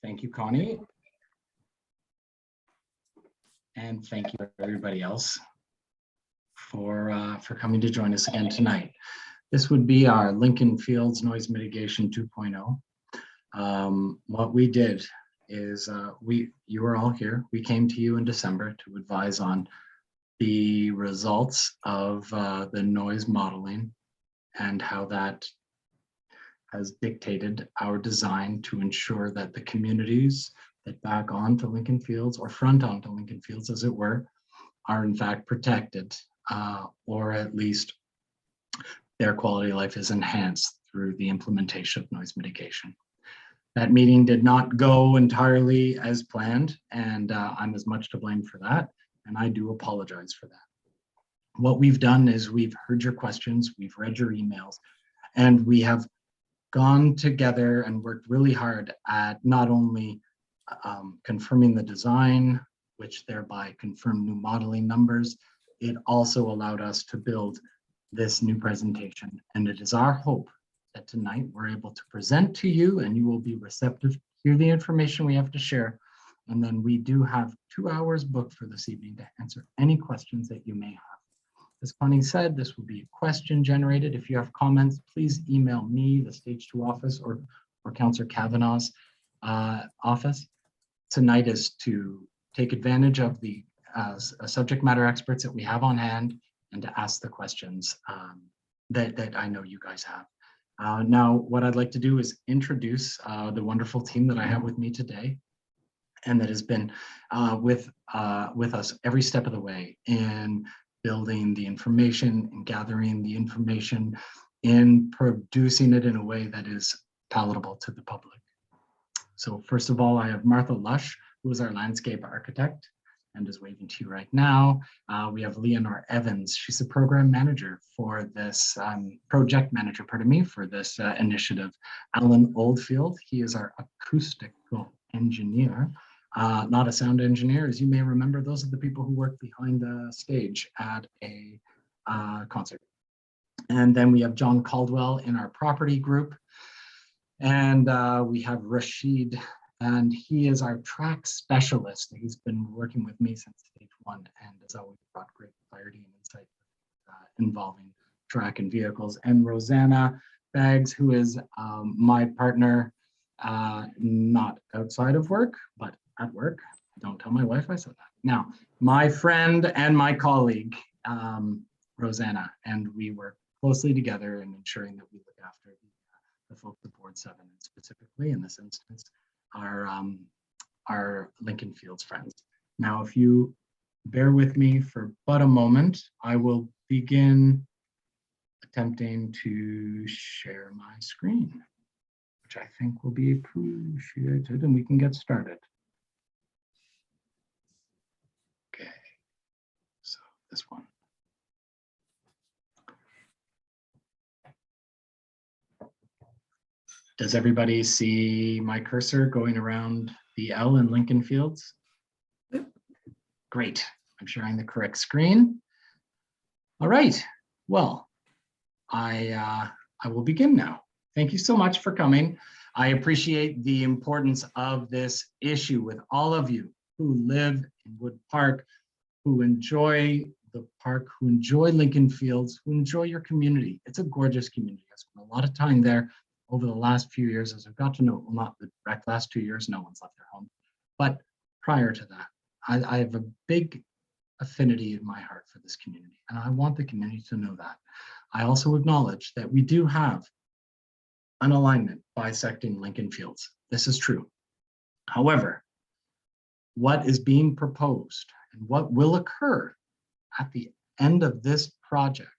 Thank you, Connie. And thank you everybody else for coming to join us again tonight. This would be our Lincoln Fields Noise Mitigation 2.0. What we did is you were all here. We came to you in December to advise on the results of the noise modeling and how that has dictated our design to ensure that the communities that back onto Lincoln Fields or front onto Lincoln Fields, as it were, are in fact protected, or at least their quality of life is enhanced through the implementation of noise mitigation. That meeting did not go entirely as planned, and I'm as much to blame for that, and I do apologize for that. What we've done is we've heard your questions, we've read your emails, and we have gone together and worked really hard at not only confirming the design, which thereby confirmed new modeling numbers, it also allowed us to build this new presentation. And it is our hope that tonight we're able to present to you and you will be receptive to hear the information we have to share. And then we do have 2 hours booked for this evening to answer any questions that you may have. As Connie said, this will be question generated. If you have comments, please email me, the Stage 2 office, or Councillor Kavanagh's office. Tonight is to take advantage of the subject matter experts that we have on hand and to ask the questions that I know you guys have. Now, what I'd like to do is introduce the wonderful team that I have with me today and that has been with us every step of the way in building the information and gathering the information and producing it in a way that is palatable to the public. So first of all, I have Martha Lush, who is our landscape architect and is waving to you right now. We have Leonore Evans. She's the program manager for this, project manager, pardon me, for this initiative. Alan Oldfield, he is our acoustical engineer. Not a sound engineer, as you may remember. Those are the people who work behind the stage at a concert. And then we have John Caldwell in our property group. And we have Rashid, and he is our track specialist. He's been working with me since stage 1 and has always brought great clarity and insight involving track and vehicles. And Rosanna Baggs, who is my partner, not outside of work, but at work. Don't tell my wife I said that. Now, my friend and my colleague, Rosanna, and we work closely together in ensuring that we look after the folks at Board 7, and specifically in this instance, our Lincoln Fields friends. Now, if you bear with me for but a moment, I will begin attempting to share my screen, which I think will be appreciated, and we can get started. Okay, so this one. Does everybody see my cursor going around the L in Lincoln Fields? Great, I'm sharing the correct screen. All right, well, I will begin now. Thank you so much for coming. I appreciate the importance of this issue with all of you who live in Wood Park, who enjoy the park, who enjoy Lincoln Fields, who enjoy your community. It's a gorgeous community. I spent a lot of time there over the last few years as I've got to know, well, not the direct last 2 years, no one's left their home. But prior to that, I have a big affinity in my heart for this community, and I want the community to know that. I also acknowledge that we do have an alignment bisecting Lincoln Fields. This is true. However, what is being proposed and what will occur at the end of this project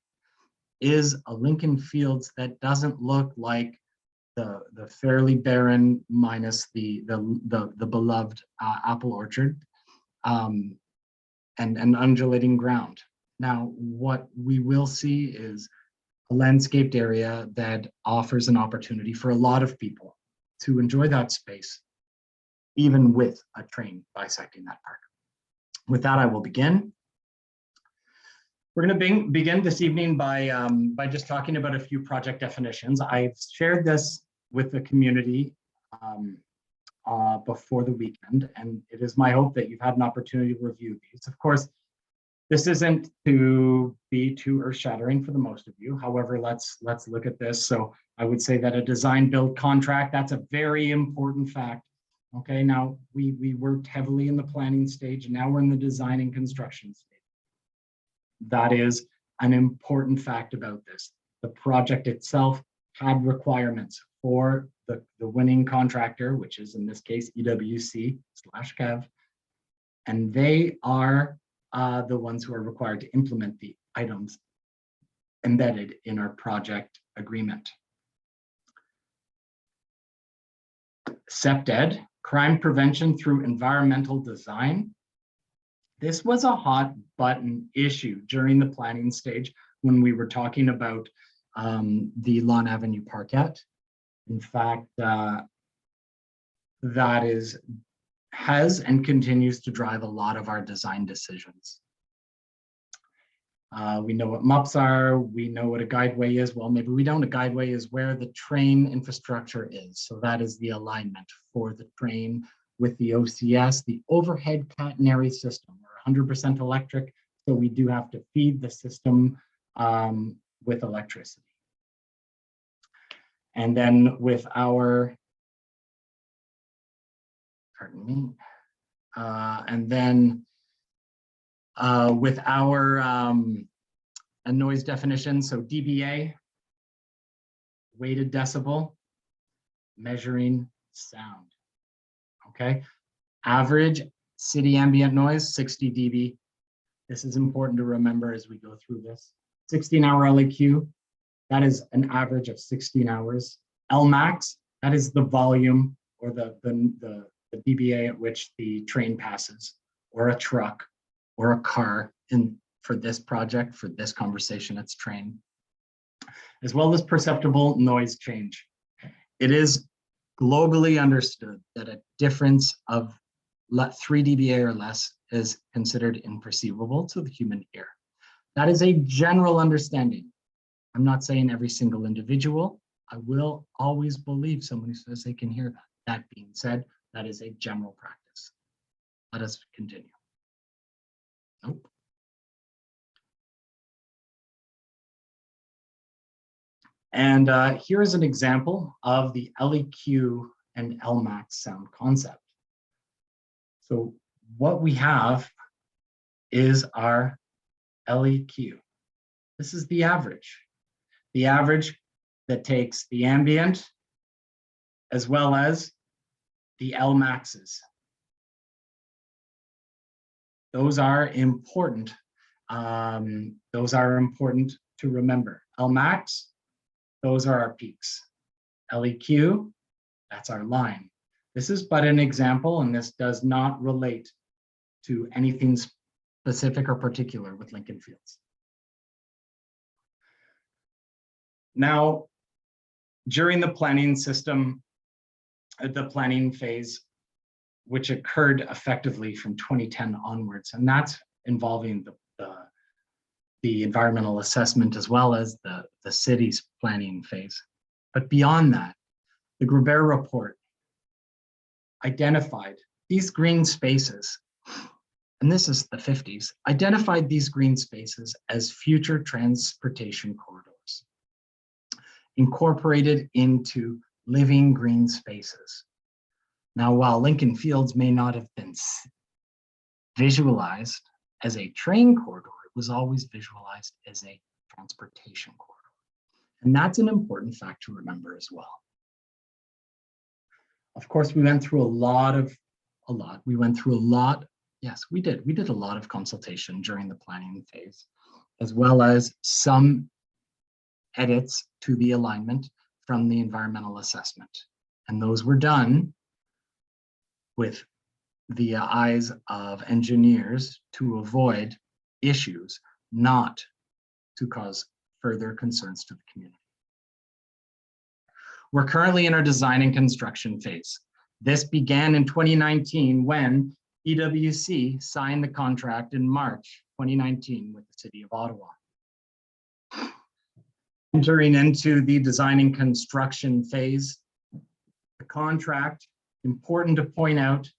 is a Lincoln Fields that doesn't look like the fairly barren minus the beloved apple orchard and undulating ground. Now, what we will see is a landscaped area that offers an opportunity for a lot of people to enjoy that space, even with a train bisecting that park. With that, I will begin. We're going to begin this evening by just talking about a few project definitions. I've shared this with the community before the weekend, and it is my hope that you've had an opportunity to review these. Of course, this isn't to be too earth-shattering for the most of you. However, let's look at this. So I would say that a design build contract, that's a very important fact. Okay, now we worked heavily in the planning stage, and now we're in the design and construction stage. That is an important fact about this. The project itself had requirements for the winning contractor, which is in this case EWC/CAV, and they are the ones who are required to implement the items embedded in our project agreement. CEPDED, crime prevention through environmental design. This was a hot button issue during the planning stage when we were talking about the Lawn Avenue Parkette. In fact, that has and continues to drive a lot of our design decisions. We know what MUPs are, we know what a guideway is. Well, maybe we don't. A guideway is where the train infrastructure is. So that is the alignment for the train with the OCS, the overhead catenary system. We're 100% electric, so we do have to feed the system with electricity. And then with our, pardon me, with our a noise definition, so dBA, weighted decibel, measuring sound, okay? Average city ambient noise, 60 dB. This is important to remember as we go through this. 16-hour LEQ, that is an average of 16 hours. Lmax, that is the volume or the dBA at which the train passes, or a truck, or a car. For this project, for this conversation, it's train, as well as perceptible noise change. It is globally understood that a difference of 3 dBA or less is considered imperceivable to the human ear. That is a general understanding. I'm not saying every single individual. I will always believe someone who says they can hear that. That being said, that is a general practice. Let us continue. Nope. And here is an example of the LEQ and Lmax sound concept. So what we have is our LEQ. This is the average that takes the ambient as well as the Lmaxes. Those are important. Those are important to remember. Lmax, those are our peaks. LEQ, that's our line. This is but an example, and this does not relate to anything specific or particular with Lincoln Fields. Now, during the planning system, the planning phase, which occurred effectively from 2010 onwards, and that's involving the environmental assessment as well as the city's planning phase. But beyond that, the Grubert report identified these green spaces, and this is the 50s, identified these green spaces as future transportation corridors, incorporated into living green spaces. Now, while Lincoln Fields may not have been visualized as a train corridor, it was always visualized as a transportation corridor. And that's an important fact to remember as well. Of course, we went through we went through a lot. Yes, we did. We did a lot of consultation during the planning phase, as well as some edits to the alignment from the environmental assessment. And those were done with the eyes of engineers to avoid issues, not to cause further concerns to the community. We're currently in our design and construction phase. This began in 2019 when EWC signed the contract in March 2019 with the City of Ottawa. Entering into the design and construction phase, the contract Important to point out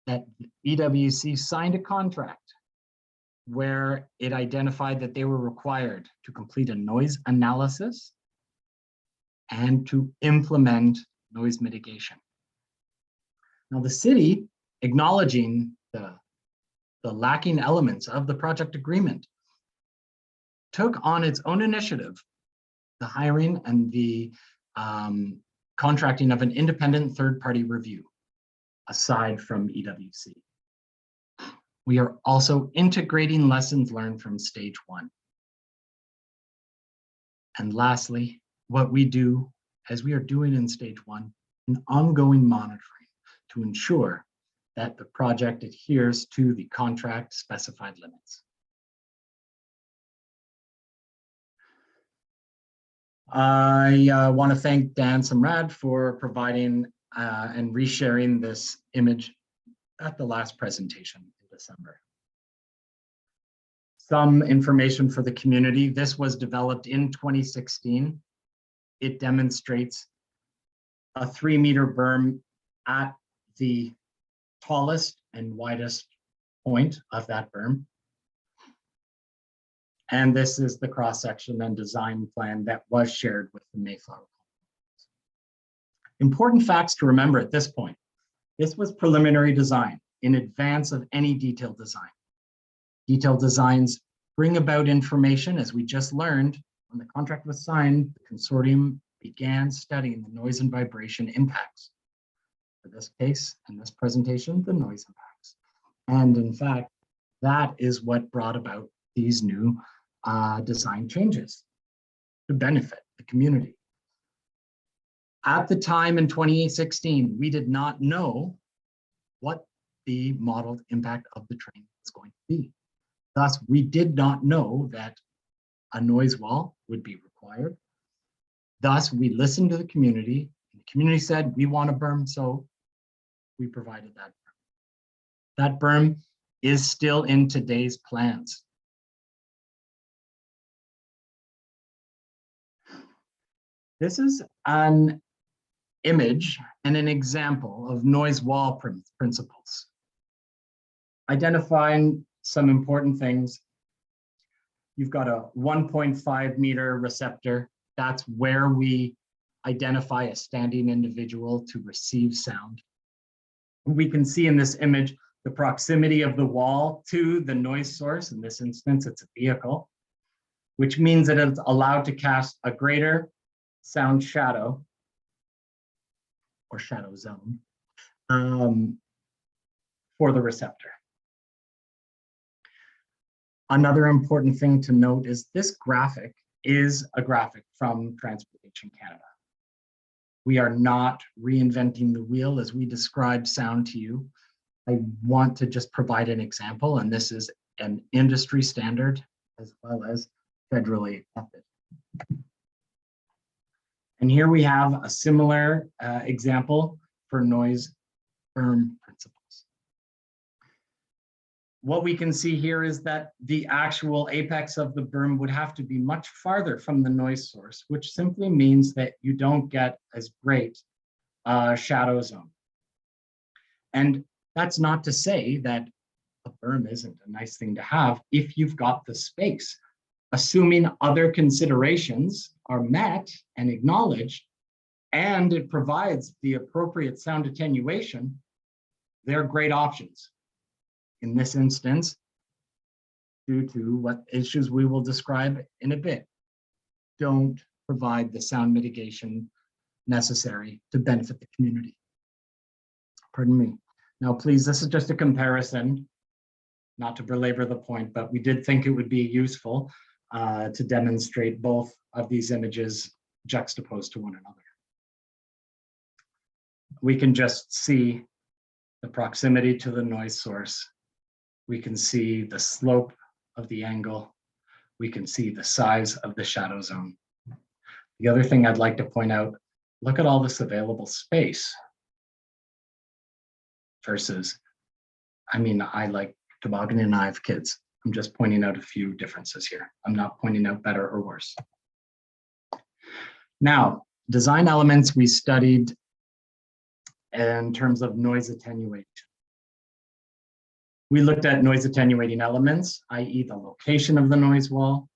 that EWC signed a contract where it identified that they were required to complete a noise analysis and to implement noise mitigation. Now, the city, acknowledging the lacking elements of the project agreement, took on its own initiative the hiring and the contracting of an independent third-party review, aside from EWC. We are also integrating lessons learned from stage 1. And lastly, what we do, as we are doing in stage 1, an ongoing monitoring to ensure that the project adheres to the contract specified limits. I want to thank Dan Samrad for providing and resharing this image at the last presentation in December. Some information for the community. This was developed in 2016. It demonstrates a 3-meter berm at the tallest and widest point of that berm. And this is the cross-section and design plan that was shared with the Mayflower. Important facts to remember at this point. This was preliminary design in advance of any detailed design. Detailed designs bring about information, as we just learned when the contract was signed. The consortium began studying the noise and vibration impacts. For this case, in this presentation, the noise impacts. And in fact, that is what brought about these new design changes to benefit the community. At the time in 2016, we did not know what the modeled impact of the train was going to be. Thus, we did not know that a noise wall would be required. Thus, we listened to the community. And the community said, we want a berm, so we provided that berm. That berm is still in today's plans. This is an image and an example of noise wall principles. Identifying some important things. You've got a 1.5 meter receptor. That's where we identify a standing individual to receive sound. We can see in this image the proximity of the wall to the noise source. In this instance, it's a vehicle, which means that it's allowed to cast a greater sound shadow or shadow zone for the receptor. Another important thing to note is this graphic is a graphic from Transportation Canada. We are not reinventing the wheel as we describe sound to you. I want to just provide an example, and this is an industry standard as well as federally accepted. And here we have a similar example for noise berm principles. What we can see here is that the actual apex of the berm would have to be much farther from the noise source, which simply means that you don't get as great shadow zone. And that's not to say that a berm isn't a nice thing to have if you've got the space. Assuming other considerations are met and acknowledged, and it provides the appropriate sound attenuation, they're great options. In this instance, due to what issues we will describe in a bit, don't provide the sound mitigation necessary to benefit the community. Pardon me. Now, please, this is just a comparison, not to belabor the point, but we did think it would be useful to demonstrate both of these images juxtaposed to one another. We can just see the proximity to the noise source. We can see the slope of the angle. We can see the size of the shadow zone. The other thing I'd like to point out, look at all this available space versus, I mean, I like tobogganing and I have kids. I'm just pointing out a few differences here. I'm not pointing out better or worse. Now, design elements we studied in terms of noise attenuation. We looked at noise attenuating elements, i.e. the location of the noise wall,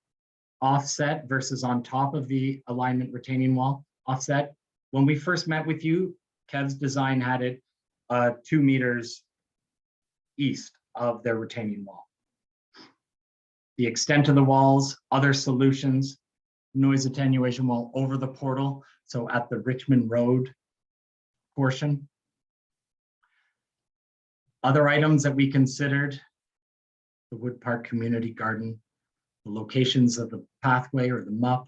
offset versus on top of the alignment retaining wall. Offset, when we first met with you, Kev's design had it 2 meters east of their retaining wall. The extent of the walls, other solutions, noise attenuation wall over the portal, so at the Richmond Road portion. Other items that we considered, the Wood Park Community Garden, the locations of the pathway or the MUP,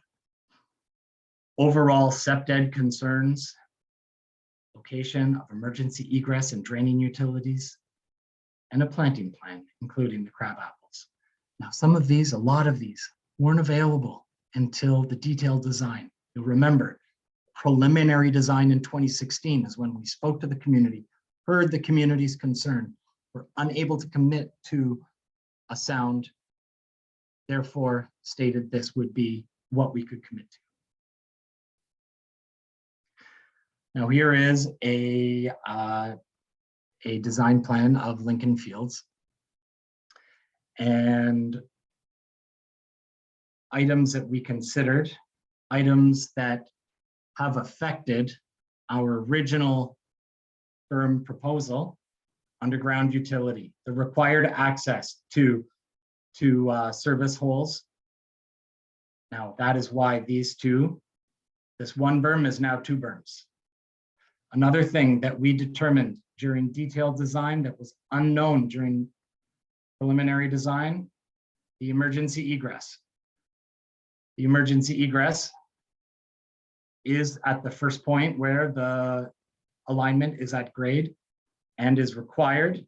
overall SEPDED concerns, location of emergency egress and draining utilities, and a planting plan, including the crab apples. Now, some of these, a lot of these, weren't available until the detailed design. You'll remember, preliminary design in 2016 is when we spoke to the community, heard the community's concern, were unable to commit to a sound, therefore stated this would be what we could commit to. Now here is a design plan of Lincoln Fields. And items that we considered, items that have affected our original berm proposal, underground utility, the required access to service holes. Now that is why this one berm is now 2 berms. Another thing that we determined during detailed design that was unknown during preliminary design, the emergency egress. The emergency egress is at the first point where the alignment is at grade and is required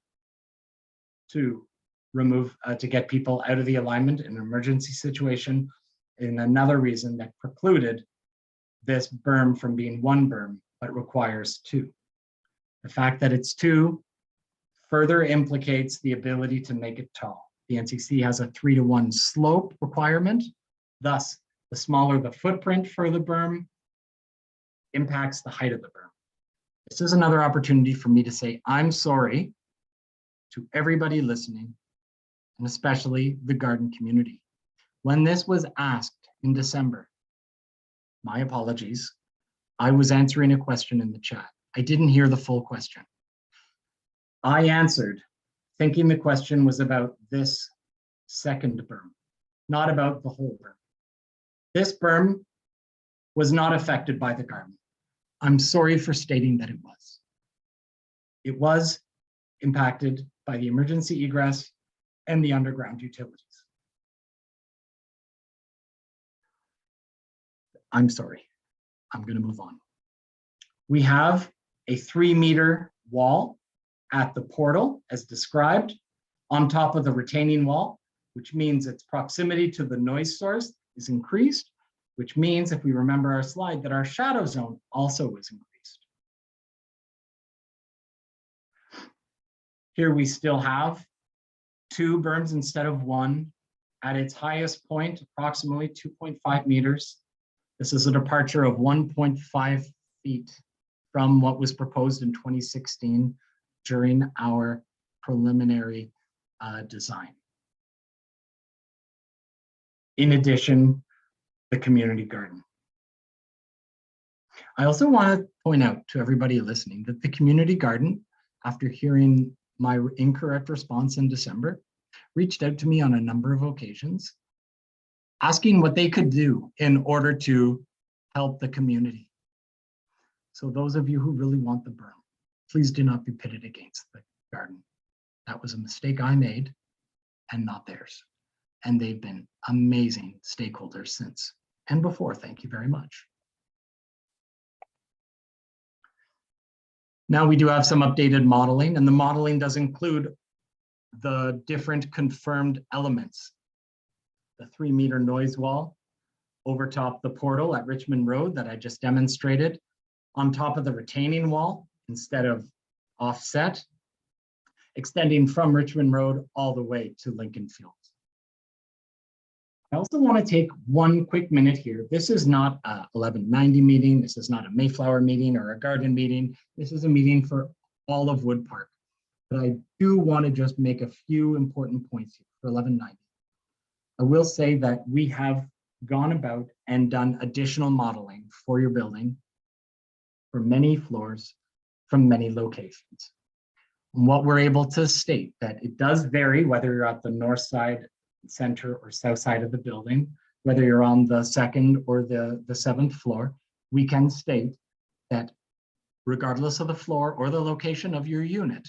to remove, to get people out of the alignment in an emergency situation. And another reason that precluded this berm from being 1 berm, but requires 2. The fact that it's 2 further implicates the ability to make it tall. The NCC has a 3-to-1 slope requirement. Thus, the smaller the footprint for the berm impacts the height of the berm. This is another opportunity for me to say, I'm sorry to everybody listening, and especially the garden community. When this was asked in December, my apologies, I was answering a question in the chat. I didn't hear the full question. I answered thinking the question was about this second berm, not about the whole berm. This berm was not affected by the garden. I'm sorry for stating that it was. It was impacted by the emergency egress and the underground utilities. I'm sorry. I'm going to move on. We have a 3-meter wall at the portal as described on top of the retaining wall, which means its proximity to the noise source is increased, which means if we remember our slide that our shadow zone also is increased. Here we still have 2 berms instead of 1 at its highest point, approximately 2.5 meters. This is a departure of 1.5 feet from what was proposed in 2016 during our preliminary design. In addition, the community garden. I also want to point out to everybody listening that the community garden, after hearing my incorrect response in December, reached out to me on a number of occasions, asking what they could do in order to help the community. So those of you who really want the berm, please do not be pitted against the garden. That was a mistake I made and not theirs. And they've been amazing stakeholders since and before. Thank you very much. Now we do have some updated modeling, and the modeling does include the different confirmed elements. The 3-meter noise wall over top the portal at Richmond Road that I just demonstrated, on top of the retaining wall instead of offset, extending from Richmond Road all the way to Lincoln Fields. I also want to take one quick minute here. This is not a 1190 meeting. This is not a Mayflower meeting or a garden meeting. This is a meeting for all of Wood Park. But I do want to just make a few important points here for 1190. I will say that we have gone about and done additional modeling for your building for many floors from many locations. And what we're able to state that it does vary whether you're at the north side, center, or south side of the building, whether you're on the second or the seventh floor. We can state that regardless of the floor or the location of your unit,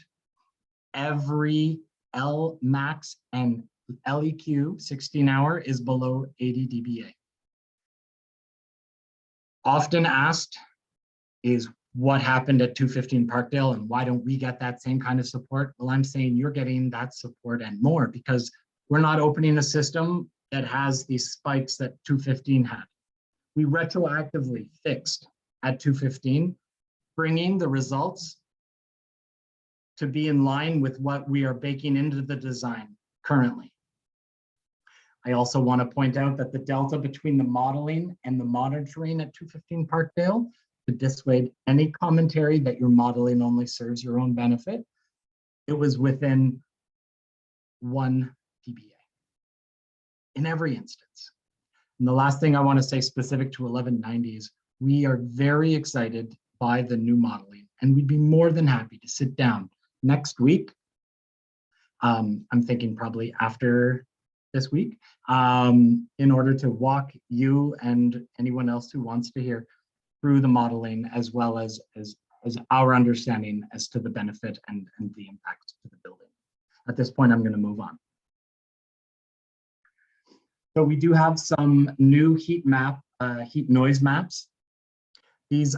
every L max and LEQ 16-hour is below 80 dBA. Often asked is what happened at 215 Parkdale and why don't we get that same kind of support? Well, I'm saying you're getting that support and more because we're not opening a system that has these spikes that 215 had. We retroactively fixed at 215, bringing the results to be in line with what we are baking into the design currently. I also want to point out that the delta between the modeling and the monitoring at 215 Parkdale to dissuade any commentary that your modeling only serves your own benefit, it was within 1 dBA in every instance. And the last thing I want to say specific to 1190 is we are very excited by the new modeling, and we'd be more than happy to sit down next week. I'm thinking probably after this week, in order to walk you and anyone else who wants to hear through the modeling as well as our understanding as to the benefit and the impact to the building. At this point, I'm going to move on. So we do have some new heat noise maps. These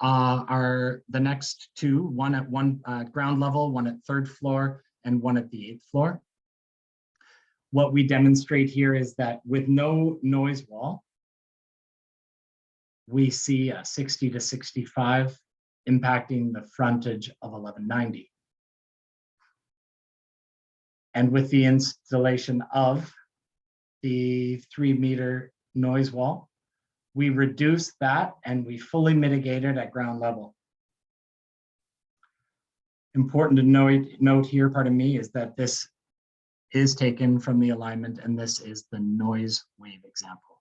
are the next two, one at ground level, one at third floor, and one at the 8th floor. What we demonstrate here is that with no noise wall, we see a 60 to 65 impacting the frontage of 1190. And with the installation of the 3-meter noise wall, we reduce that and we fully mitigate it at ground level. Important to note here, pardon me, is that this is taken from the alignment and this is the noise wave example.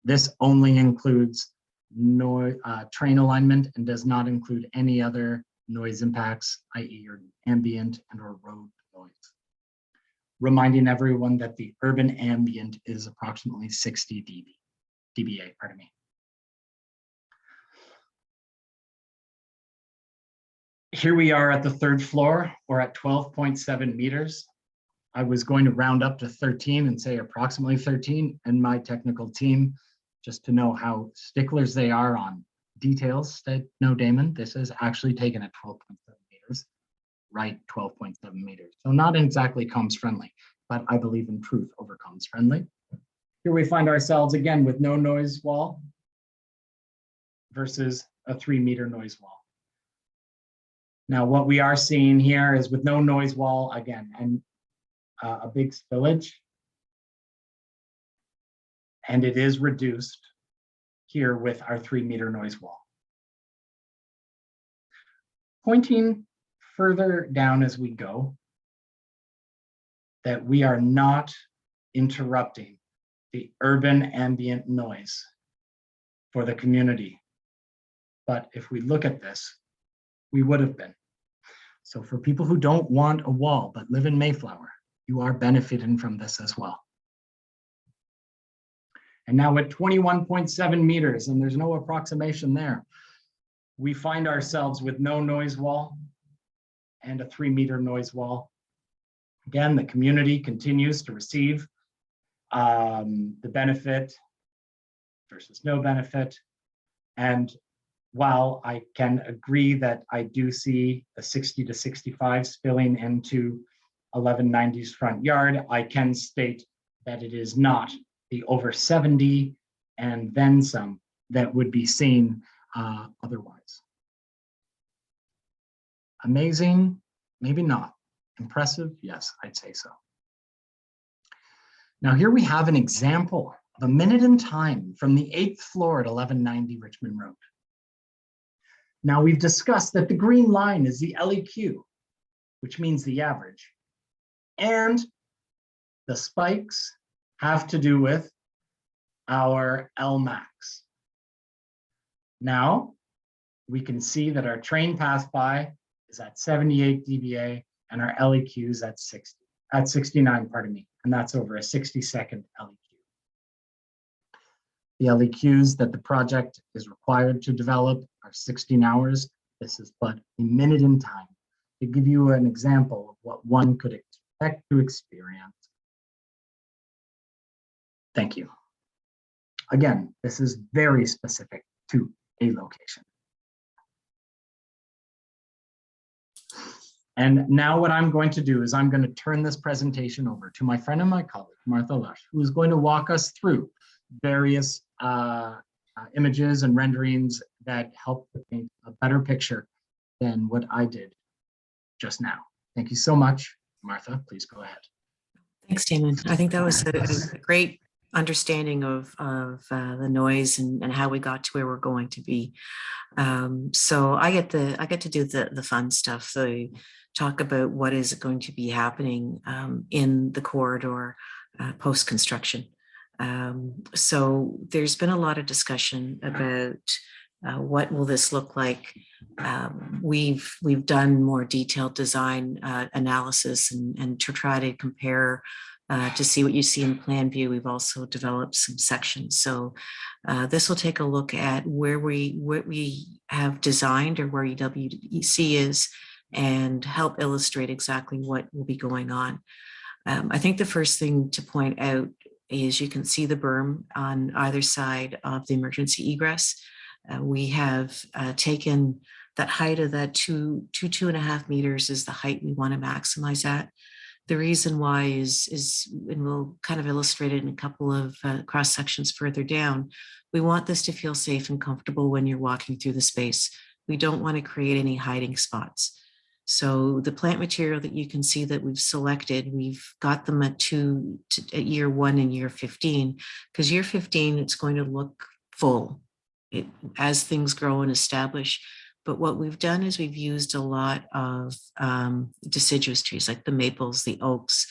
This only includes train alignment and does not include any other noise impacts, i.e. your ambient and or road noise. Reminding everyone that the urban ambient is approximately 60 dBA, pardon me. Here we are at the 3rd floor, or at 12.7 meters. I was going to round up to 13 and say approximately 13, and my technical team, just to know how sticklers they are on details, said, no, Damon, this is actually taken at 12.7 meters, right, 12.7 meters. So not exactly comms friendly, but I believe in truth over comms friendly. Here we find ourselves again with no noise wall versus a 3-meter noise wall. Now, what we are seeing here is with no noise wall, again, and a big spillage, and it is reduced here with our 3-meter noise wall. Pointing further down as we go, that we are not interrupting the urban ambient noise for the community. But if we look at this, we would have been. So for people who don't want a wall but live in Mayflower, you are benefiting from this as well. And now at 21.7 meters, and there's no approximation there, we find ourselves with no noise wall and a 3-meter noise wall. Again, the community continues to receive the benefit versus no benefit. And while I can agree that I do see the 60 to 65 spilling into 1190's front yard, I can state that it is not the over 70 and then some that would be seen otherwise. Amazing, maybe not. Impressive, yes, I'd say so. Now here we have an example of a minute in time from the 8th floor at 1190 Richmond Road. Now we've discussed that the green line is the LEQ, which means the average. And the spikes have to do with our Lmax. Now we can see that our train pass by is at 78 dBA and our LEQ is at 69, pardon me, and that's over a 60-second LEQ. The LEQs that the project is required to develop are 16 hours. This is but a minute in time to give you an example of what one could expect to experience. Thank you. Again, this is very specific to a location. And now what I'm going to do is I'm going to turn this presentation over to my friend and my colleague, Martha Lush, who is going to walk us through various images and renderings that help to paint a better picture than what I did just now. Thank you so much. Martha, please go ahead. Thanks, Damon. I think that was a great understanding of the noise and how we got to where we're going to be. So I get to do the fun stuff. So talk about what is going to be happening in the corridor post-construction. So there's been a lot of discussion about what will this look like. We've done more detailed design analysis and to try to compare to see what you see in plan view. We've also developed some sections. So this will take a look at what we have designed or where EWC is and help illustrate exactly what will be going on. I think the first thing to point out is you can see the berm on either side of the emergency egress. We have taken that height of that 2.5 meters is the height we want to maximize at. The reason why is, and we'll kind of illustrate it in a couple of cross sections further down, we want this to feel safe and comfortable when you're walking through the space. We don't want to create any hiding spots. So the plant material that you can see that we've selected, we've got them at year 1 and year 15, because year 15, it's going to look full as things grow and establish. But what we've done is we've used a lot of deciduous trees like the maples, the oaks,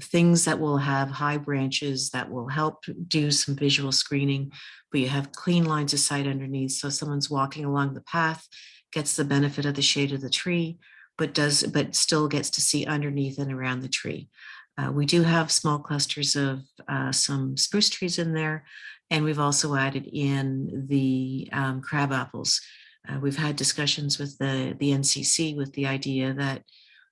things that will have high branches that will help do some visual screening, but you have clean lines of sight underneath. So someone's walking along the path, gets the benefit of the shade of the tree, but still gets to see underneath and around the tree. We do have small clusters of some spruce trees in there, and we've also added in the crab apples. We've had discussions with the NCC with the idea that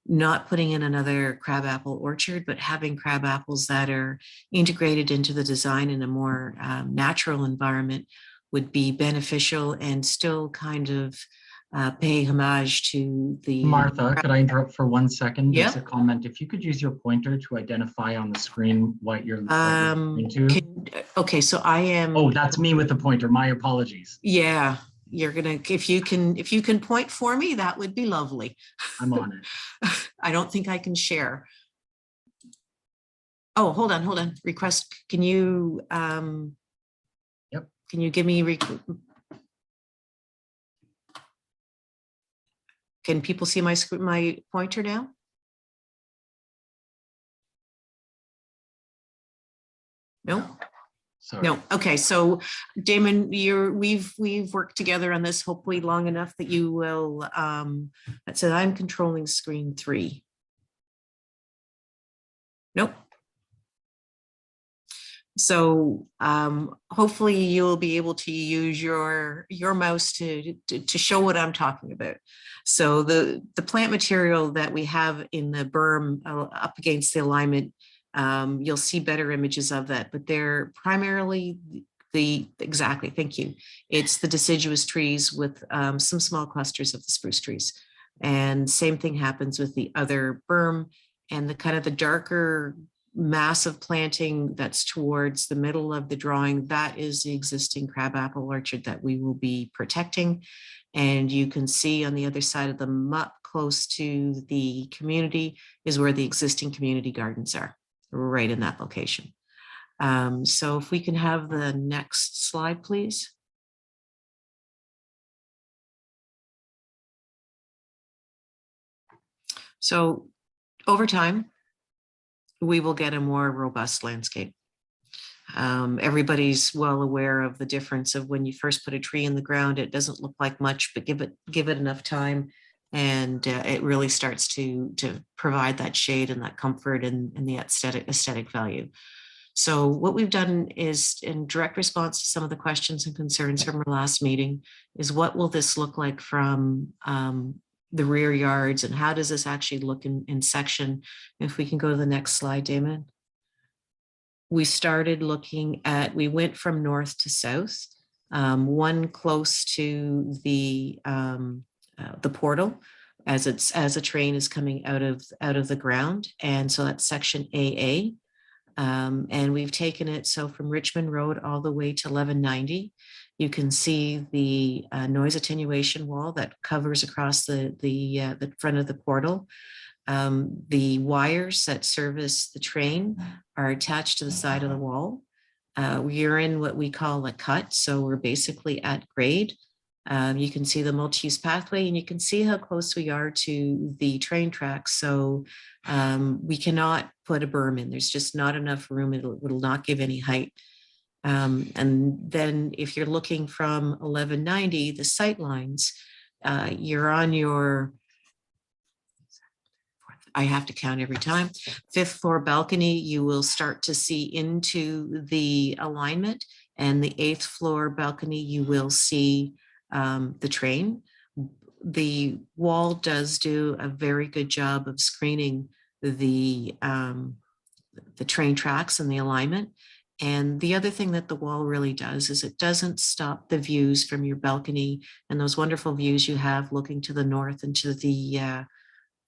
not putting in another crabapple orchard, but having crab apples that are integrated into the design in a more natural environment would be beneficial and still kind of pay homage to the— Martha, could I interrupt for 1 second? Yeah. Just a comment. If you could use your pointer to identify on the screen what you're referring to. Okay, so I am— Oh, that's me with the pointer. My apologies. Yeah, you're gonna— if you can point for me, that would be lovely. I'm on it. I don't think I can share. Oh, hold on. Request. Can you Yep. Can you give me can people see my pointer now? No. Sorry. No. Okay. So, Damon, we've worked together on this hopefully long enough that you will. That said, I'm controlling screen 3. Nope. So hopefully you'll be able to use your mouse to show what I'm talking about. So the plant material that we have in the berm up against the alignment, you'll see better images of that, but they're primarily exactly, thank you. It's the deciduous trees with some small clusters of the spruce trees. And same thing happens with the other berm and the kind of the darker massive planting that's towards the middle of the drawing. That is the existing crabapple orchard that we will be protecting. And you can see on the other side of the mup close to the community is where the existing community gardens are. right in that location. So if we can have the next slide, please. So over time, we will get a more robust landscape. Everybody's well aware of the difference of when you first put a tree in the ground, it doesn't look like much, but give it enough time and it really starts to provide that shade and that comfort and the aesthetic value. So what we've done is, in direct response to some of the questions and concerns from our last meeting, is what will this look like from the rear yards, and how does this actually look in section? If we can go to the next slide, Damon. We started looking at, we went from north to south, one close to the portal as a train is coming out of the ground, and so that's section AA. And we've taken it so from Richmond Road all the way to 1190. You can see the noise attenuation wall that covers across the front of the portal. The wires that service the train are attached to the side of the wall. We're in what we call a cut, so we're basically at grade. You can see the multi-use pathway, and you can see how close we are to the train tracks. So we cannot put a berm in. There's just not enough room. It'll not give any height. And then if you're looking from 1190, the sight lines, you're on your, I have to count every time, 5th floor balcony, you will start to see into the alignment, and the 8th floor balcony, you will see the train. The wall does do a very good job of screening the train tracks and the alignment. And the other thing that the wall really does is it doesn't stop the views from your balcony and those wonderful views you have looking to the north and to the,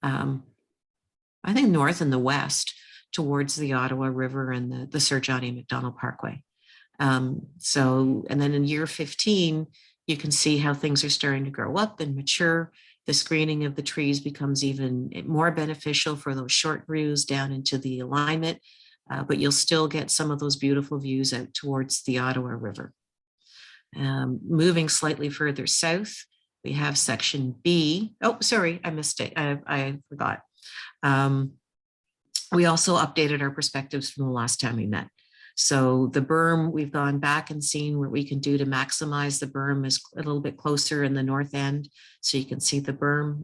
I think north and the west towards the Ottawa River and the Sir Johnny Macdonald Parkway. So, and then in year 15, you can see how things are starting to grow up and mature. The screening of the trees becomes even more beneficial for those short views down into the alignment, but you'll still get some of those beautiful views out towards the Ottawa River. Moving slightly further south, we have section B. Oh, sorry, I missed it. I forgot. We also updated our perspectives from the last time we met. So the berm, we've gone back and seen what we can do to maximize the berm is a little bit closer in the north end. So you can see the berm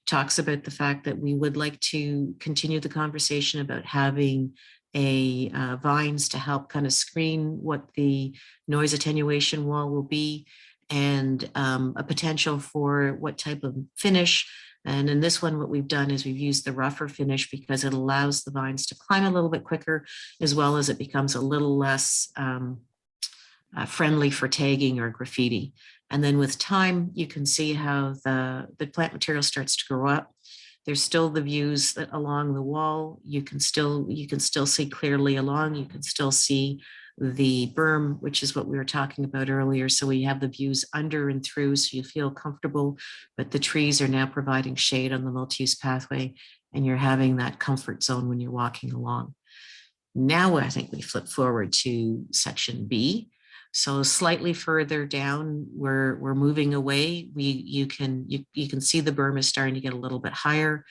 talks about the fact that we would like to continue the conversation about having a vines to help kind of screen what the noise attenuation wall will be, and a potential for what type of finish. And in this one, what we've done is we've used the rougher finish because it allows the vines to climb a little bit quicker, as well as it becomes a little less friendly for tagging or graffiti. And then with time, you can see how the plant material starts to grow up. There's still the views that along the wall. You can still see clearly along. You can still see the berm, which is what we were talking about earlier. So we have the views under and through, so you feel comfortable, but the trees are now providing shade on the multi-use pathway, and you're having that comfort zone when you're walking along. Now I think we flip forward to section B. So slightly further down, we're moving away. You can see the berm is starting to get a little bit higher.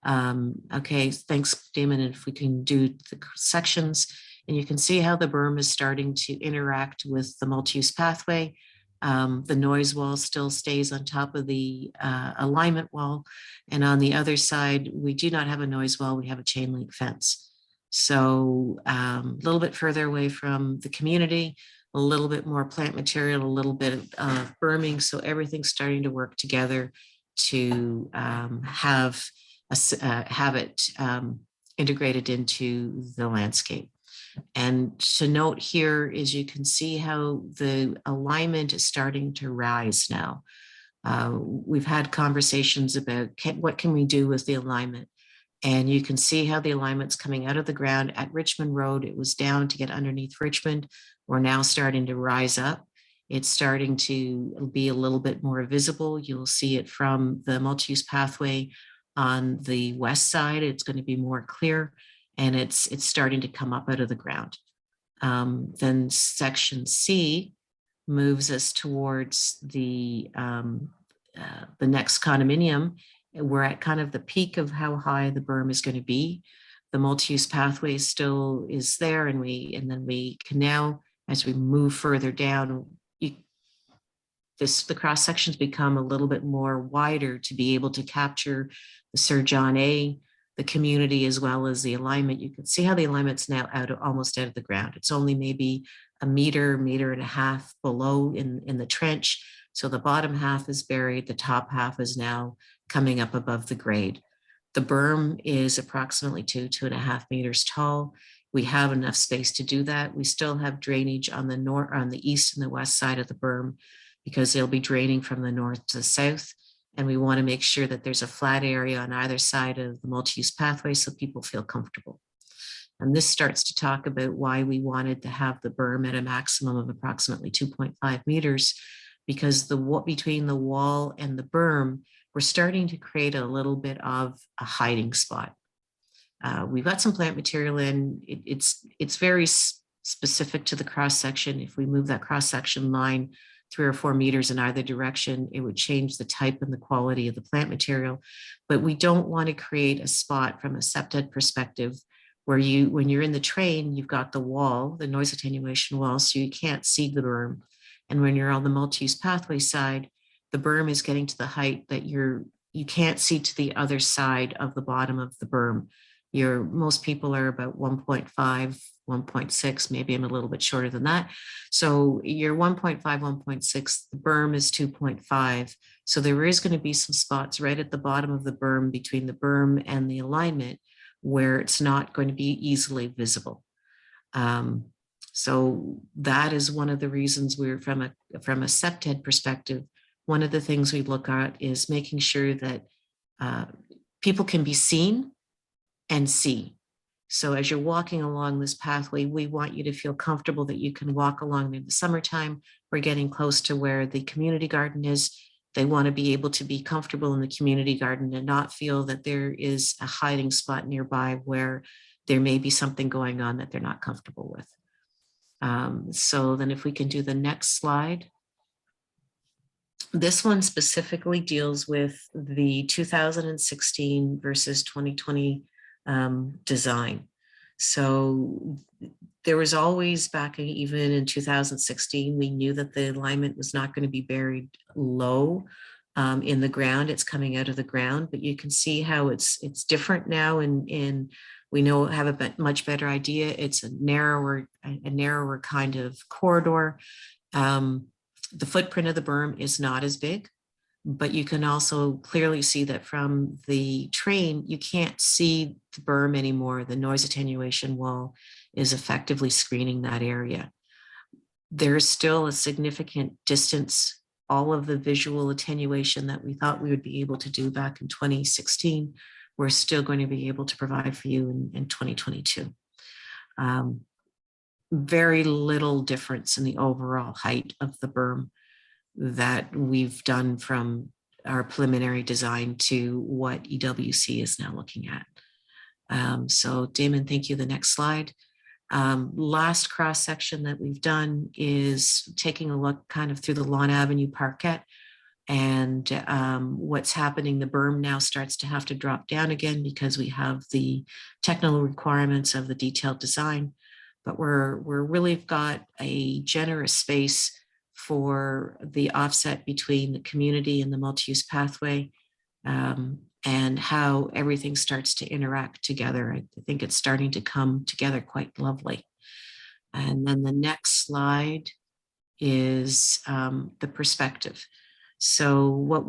Okay, thanks, Damon. And if we can do the sections, and you can see how the berm is starting to interact with the multi-use pathway. The noise wall still stays on top of the alignment wall. And on the other side, we do not have a noise wall, we have a chain link fence. So a little bit further away from the community, a little bit more plant material, a little bit of berming. So everything's starting to work together to have it integrated into the landscape. And to note here is you can see how the alignment is starting to rise now. We've had conversations about what can we do with the alignment. And you can see how the alignment's coming out of the ground at Richmond Road. It was down to get underneath Richmond. We're now starting to rise up. It's starting to be a little bit more visible. You'll see it from the multi-use pathway on the west side. It's going to be more clear. and it's starting to come up out of the ground. Then section C moves us towards the next condominium. We're at kind of the peak of how high the berm is going to be. The multi-use pathway still is there, and then we can now, as we move further down, the cross sections become a little bit more wider to be able to capture the Sir John A, the community, as well as the alignment. You can see how the alignment's now almost out of the ground. It's only maybe a meter and a half below in the trench. So the bottom half is buried, the top half is now coming up above the grade. The berm is approximately 2.5 meters tall. We have enough space to do that. We still have drainage on the east and the west side of the berm, because they'll be draining from the north to the south. And we want to make sure that there's a flat area on either side of the multi-use pathway so people feel comfortable. And this starts to talk about why we wanted to have the berm at a maximum of approximately 2.5 meters, because between the wall and the berm, we're starting to create a little bit of a hiding spot. We've got some plant material in. It's very specific to the cross section. If we move that cross section line 3 or 4 meters in either direction, it would change the type and the quality of the plant material. But we don't want to create a spot from a SEPTED perspective where when you're in the train, you've got the wall, the noise attenuation wall, so you can't see the berm. And when you're on the multi-use pathway side, the berm is getting to the height that you can't see to the other side of the bottom of the berm. Most people are about 1.5, 1.6, maybe I'm a little bit shorter than that. So you're 1.5, 1.6, the berm is 2.5. So there is going to be some spots right at the bottom of the berm, between the berm and the alignment, where it's not going to be easily visible. So that is one of the reasons we're from a SEPTED perspective. One of the things we look at is making sure that people can be seen and see. So as you're walking along this pathway, we want you to feel comfortable that you can walk along in the summertime. We're getting close to where the community garden is. They want to be able to be comfortable in the community garden and not feel that there is a hiding spot nearby where there may be something going on that they're not comfortable with. So then if we can do the next slide. This one specifically deals with the 2016 versus 2020 design. So there was always, back even in 2016, we knew that the alignment was not going to be buried low in the ground. It's coming out of the ground, but you can see how it's different now, and we have a much better idea. It's a narrower kind of corridor. The footprint of the berm is not as big, but you can also clearly see that from the train, you can't see the berm anymore. The noise attenuation wall is effectively screening that area. There's still a significant distance. All of the visual attenuation that we thought we would be able to do back in 2016, we're still going to be able to provide for you in 2022. Very little difference in the overall height of the berm that we've done from our preliminary design to what EWC is now looking at. So Damon, thank you. The next slide. Last cross section that we've done is taking a look kind of through the Lawn Avenue Parkette, and what's happening. The berm now starts to have to drop down again because we have the technical requirements of the detailed design. But we're really got a generous space for the offset between the community and the multi-use pathway, and how everything starts to interact together. I think it's starting to come together quite lovely. And then the next slide is the perspective. So what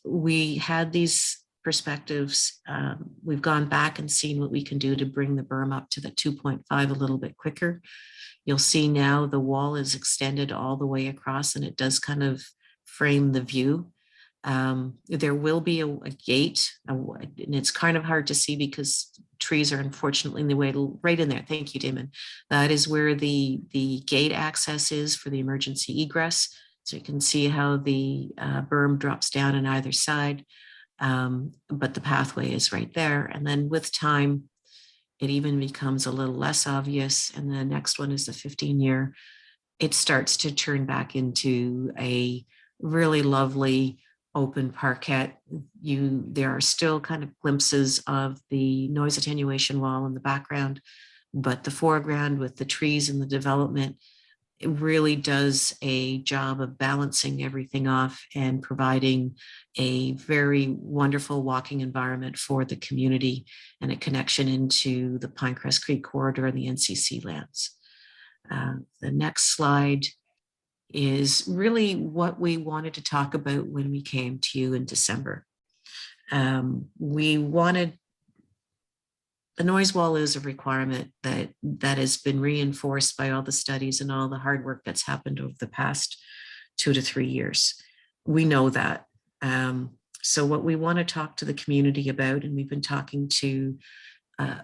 we had these perspectives, we've gone back and seen what we can do to bring the berm up to the 2.5 a little bit quicker. You'll see now the wall is extended all the way across, and it does kind of frame the view. There will be a gate, and it's kind of hard to see because trees are unfortunately in the way, right in there. Thank you, Damon. That is where the gate access is for the emergency egress. So you can see how the berm drops down on either side. But the pathway is right there. And then with time, it even becomes a little less obvious. And the next one is the 15-year. It starts to turn back into a really lovely open parquet. There are still kind of glimpses of the noise attenuation wall in the background, but the foreground with the trees and the development, it really does a job of balancing everything off and providing a very wonderful walking environment for the community and a connection into the Pinecrest Creek corridor and the NCC lands. The next slide is really what we wanted to talk about when we came to you in December. We wanted, the noise wall is a requirement that has been reinforced by all the studies and all the hard work that's happened over the past 2 to 3 years. We know that. So what we want to talk to the community about, and we've been talking to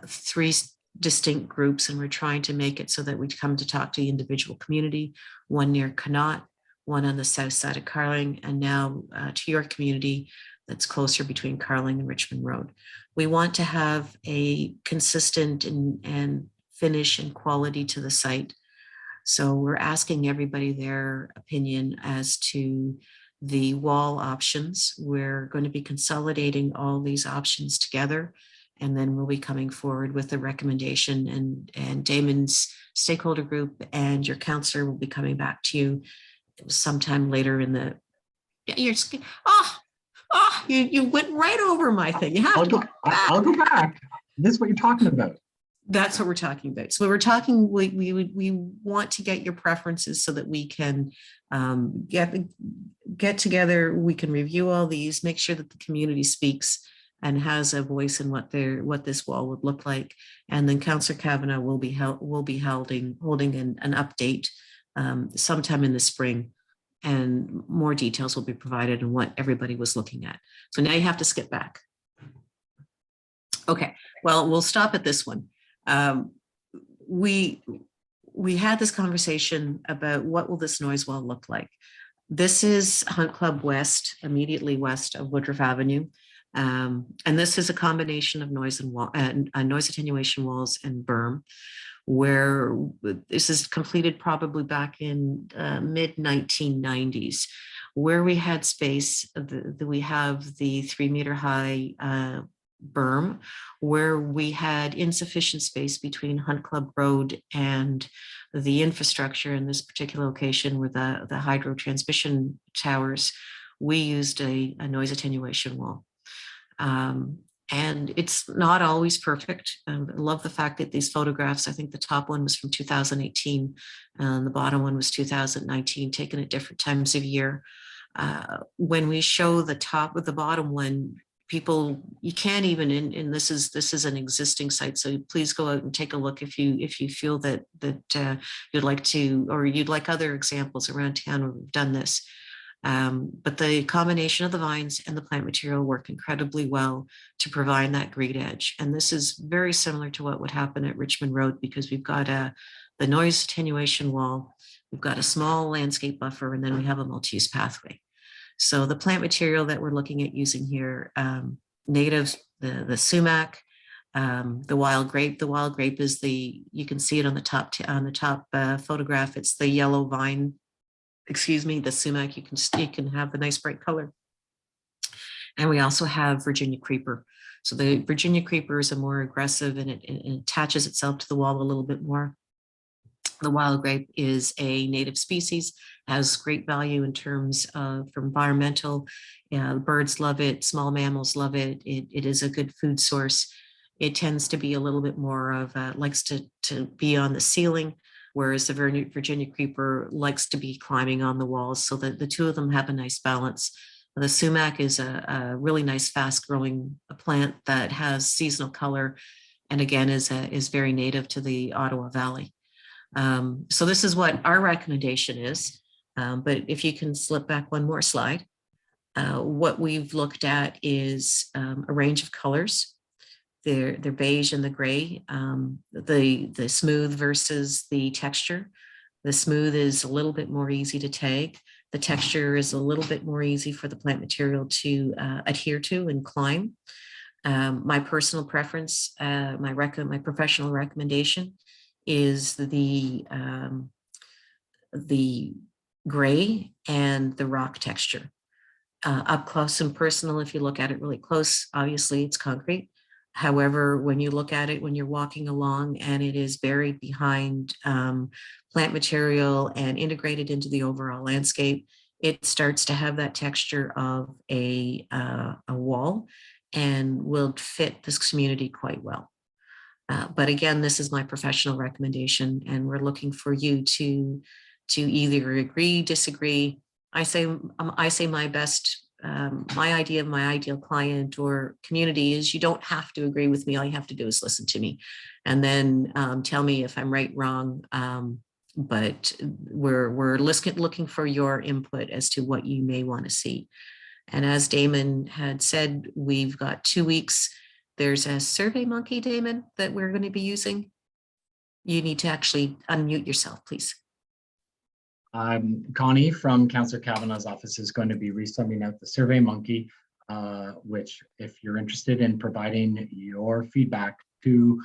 3 distinct groups, and we're trying to make it so that we come to talk to the individual community, one near Connaught, one on the south side of Carling, and now to your community that's closer between Carling and Richmond Road. We want to have a consistent and finish and quality to the site. So we're asking everybody their opinion as to the wall options. We're going to be consolidating all these options together, and then we'll be coming forward with a recommendation, and Damon's stakeholder group and your councillor will be coming back to you sometime later in the, you went right over my thing. You have I'll go back. This is what you're talking about. That's what we're talking about. So we're talking, we want to get your preferences so that we can get together, we can review all these, make sure that the community speaks and has a voice in what this wall would look like. And then Councillor Kavanagh will be holding an update sometime in the spring, and more details will be provided on what everybody was looking at. So now you have to skip back. Okay, well, we'll stop at this one. We had this conversation about what will this noise wall look like. This is Hunt Club West, immediately west of Woodruff Avenue. And this is a combination of noise attenuation walls and berm, where this is completed probably back in mid 1990s, where we had space. We have the 3-meter high berm, where we had insufficient space between Hunt Club Road and the infrastructure in this particular location, where the hydro transmission towers. We used a noise attenuation wall. And it's not always perfect. I love the fact that these photographs, I think the top one was from 2018 and the bottom one was 2019, taken at different times of year. When we show the top with the bottom one, people, you can't even, and this is an existing site, so please go out and take a look if you feel that you'd like to, or you'd like other examples around town where we've done this. But the combination of the vines and the plant material work incredibly well to provide that green edge. And this is very similar to what would happen at Richmond Road, because we've got the noise attenuation wall, we've got a small landscape buffer, and then we have a multi-use pathway. So the plant material that we're looking at using here, native, the sumac, the wild grape. The wild grape is you can see it on the top photograph. It's the yellow vine. Excuse me, the sumac, you can have the nice bright color. And we also have Virginia creeper. So the Virginia creeper is a more aggressive, and it attaches itself to the wall a little bit more. The wild grape is a native species, has great value in terms of for environmental. Birds love it, small mammals love it. It is a good food source. It tends to be a little bit more of, likes to be on the ceiling, whereas the Virginia creeper likes to be climbing on the walls, so that the two of them have a nice balance. The sumac is a really nice, fast-growing plant that has seasonal color, and again is very native to the Ottawa Valley. So this is what our recommendation is. But if you can slip back one more slide, what we've looked at is a range of colors. They're beige and the gray, the smooth versus the texture. The smooth is a little bit more easy to tag. The texture is a little bit more easy for the plant material to adhere to and climb. My personal preference, my professional recommendation is the gray and the rock texture. Up close and personal, if you look at it really close, obviously it's concrete. However, when you look at it, when you're walking along and it is buried behind plant material and integrated into the overall landscape, it starts to have that texture of a wall and will fit this community quite well. But again, this is my professional recommendation, and we're looking for you to either agree, disagree. I say my best. My idea of my ideal client or community is you don't have to agree with me. All you have to do is listen to me and then tell me if I'm right, wrong. But we're looking for your input as to what you may want to see. And as Damon had said, we've got 2 weeks. There's a Survey Monkey, Damon, that we're going to be using. You need to actually unmute yourself, please. Connie from Councillor Kavanagh's office is going to be resending out the Survey Monkey, which if you're interested in providing your feedback to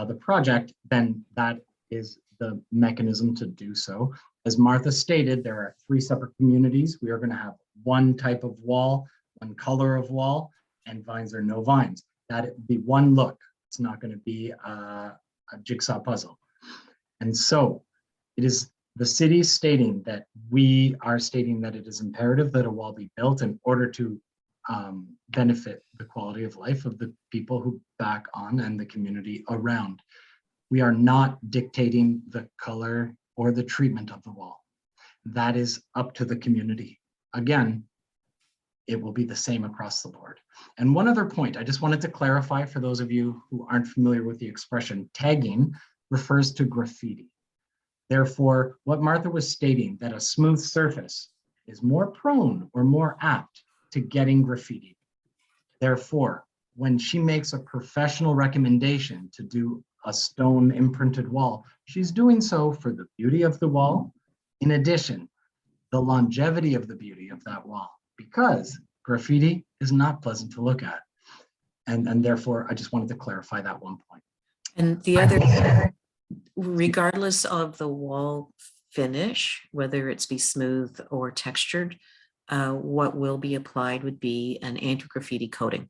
the project, then that is the mechanism to do so. As Martha stated, there are 3 separate communities. We are going to have one type of wall, one color of wall, and vines or no vines. That be one look. It's not going to be a jigsaw puzzle. And so it is the city stating that we are stating that it is imperative that a wall be built in order to benefit the quality of life of the people who back on and the community around. We are not dictating the color or the treatment of the wall. That is up to the community. Again, it will be the same across the board. And one other point, I just wanted to clarify for those of you who aren't familiar with the expression, tagging refers to graffiti. Therefore, what Martha was stating, that a smooth surface is more prone or more apt to getting graffiti. Therefore, when she makes a professional recommendation to do a stone imprinted wall, she's doing so for the beauty of the wall. In addition, the longevity of the beauty of that wall, because graffiti is not pleasant to look at. And therefore, I just wanted to clarify that one point. And the other, regardless of the wall finish, whether it's be smooth or textured, what will be applied would be an anti-graffiti coating.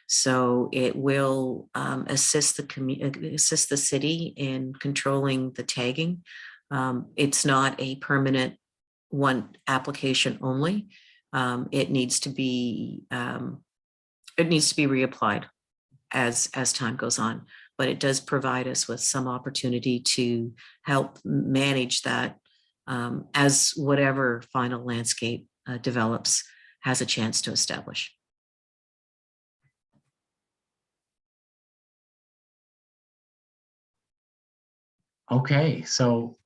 So it will assist the city in controlling the tagging. It's not a permanent one application only. It needs to be reapplied as time goes on. But it does provide us with some opportunity to help manage that as whatever final landscape develops has a chance to establish. Okay, so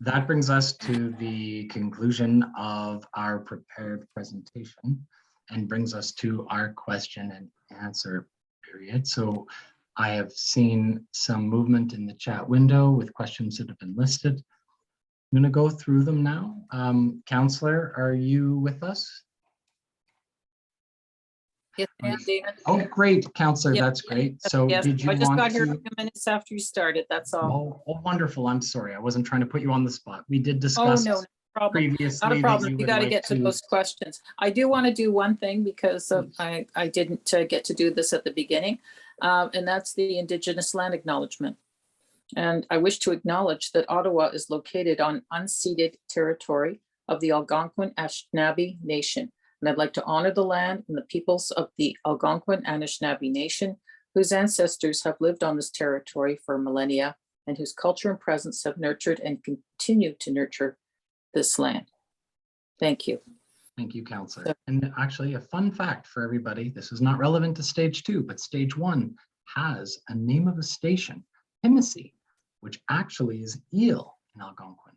that brings us to the conclusion of our prepared presentation and brings us to our question and answer period. So I have seen some movement in the chat window with questions that have been listed. I'm going to go through them now. Councillor, are you with us? Yes, ma'am, David. Oh, great, Councillor, Yep. that's great. So Yes, did you I just want got here a to? few minutes after you started, that's all. Oh, wonderful. I'm sorry. I wasn't trying to put you on the spot. We did Oh, discuss no problem. previously Not a that problem. you You would got to like get to those questions. I do want to do one thing because I didn't get to do this at the beginning, and that's the Indigenous land acknowledgement. And I wish to acknowledge that Ottawa is located on unceded territory of the Algonquin Anishinaabe Nation. And I'd like to honor the land and the peoples of the Algonquin Anishinaabe Nation, whose ancestors have lived on this territory for millennia and whose culture and presence have nurtured and continue to nurture this land. Thank you. Thank you, Councillor. And actually, a fun fact for everybody, this is not relevant to stage 2, but stage 1 has a name of a station, Pimisi, which actually is eel in Algonquin.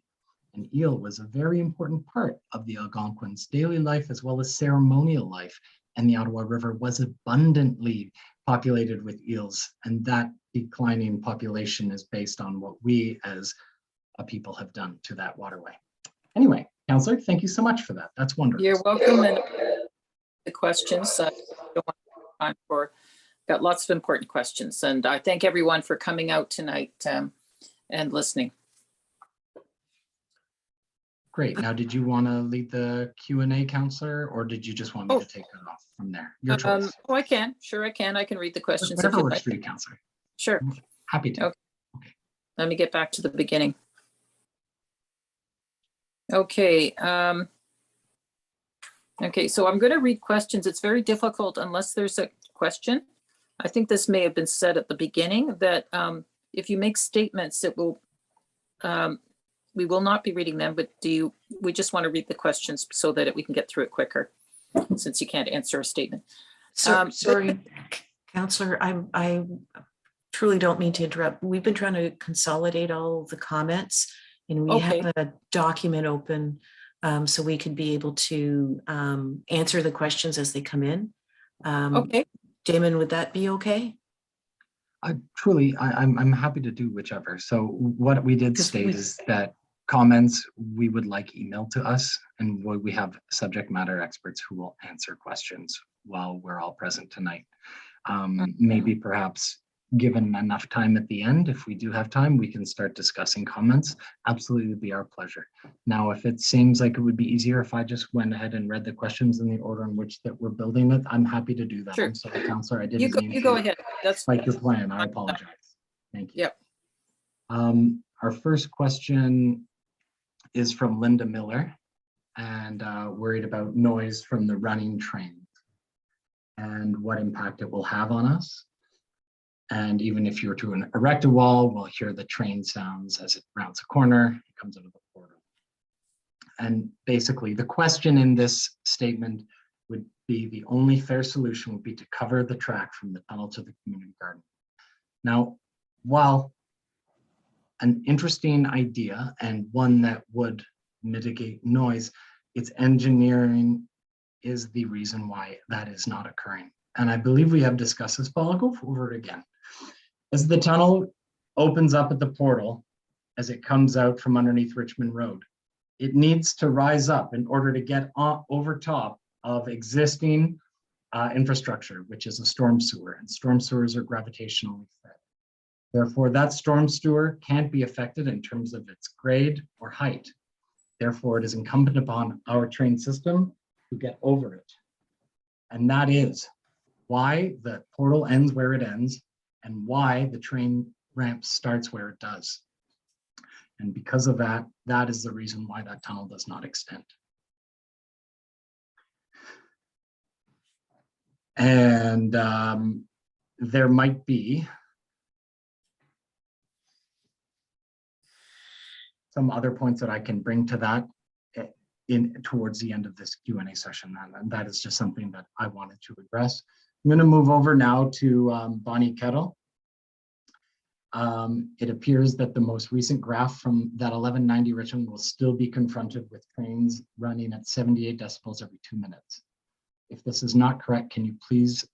And eel was a very important part of the Algonquins' daily life as well as ceremonial life. And the Ottawa River was abundantly populated with eels. And that declining population is based on what we as a people have done to that waterway. Anyway, Councillor, thank you so much for that. That's wonderful. You're welcome. And the questions, I don't want time for got lots of important questions, and I thank everyone for coming out tonight and listening. Great. Now, did you want to lead the Q&A, Councillor, or did you just want me to take it off from there? Your choice. Oh, I can. Sure, I can. I can read the questions. if Whatever you'd works like. for you, Councillor. Sure. Happy to. Okay. Let me get back to the beginning. Okay. Okay, so I'm going to read questions. It's very difficult unless there's a question. I think this may have been said at the beginning that if you make statements, it will, we will not be reading them, but we just want to read the questions so that we can get through it quicker, since you can't answer a statement. Sorry, Councillor, I truly don't mean to interrupt. We've been trying to consolidate all the comments, and we have a document open so we could be able to answer the questions as they come in. Okay. Damon, would that be okay? I'm happy to do whichever. So what we did state is that comments we would like emailed to us, and we have subject matter experts who will answer questions while we're all present tonight. Maybe perhaps given enough time at the end, if we do have time, we can start discussing comments. Absolutely, it'd be our pleasure. Now, if it seems like it would be easier if I just went ahead and read the questions in the order in which that we're building it, I'm happy to do that. Sure. I'm sorry, Councillor, I didn't mean You go ahead. That's like your plan. I apologize. Thank you. Yep. Our first question is from Linda Miller, and worried about noise from the running trains and what impact it will have on us. And even if you were to erect a wall, we'll hear the train sounds as it rounds a corner, it comes out of the portal. And basically the question in this statement would be the only fair solution would be to cover the track from the tunnel to the community garden. Now, while an interesting idea and one that would mitigate noise, its engineering is the reason why that is not occurring. And I believe we have discussed this, but I'll go over it again. As the tunnel opens up at the portal, as it comes out from underneath Richmond Road, it needs to rise up in order to get over top of existing infrastructure, which is a storm sewer, and storm sewers are gravitationally fed. Therefore, that storm sewer can't be affected in terms of its grade or height. Therefore, it is incumbent upon our train system to get over it. And that is why the portal ends where it ends and why the train ramp starts where it does. And because of that, that is the reason why that tunnel does not extend. And there might be some other points that I can bring to that towards the end of this Q&A session, and that is just something that I wanted to address. I'm going to move over now to Bonnie Kettle. It appears that the most recent graph from that 1190 Richmond will still be confronted with trains running at 78 decibels every 2 minutes. If this is not correct, can you please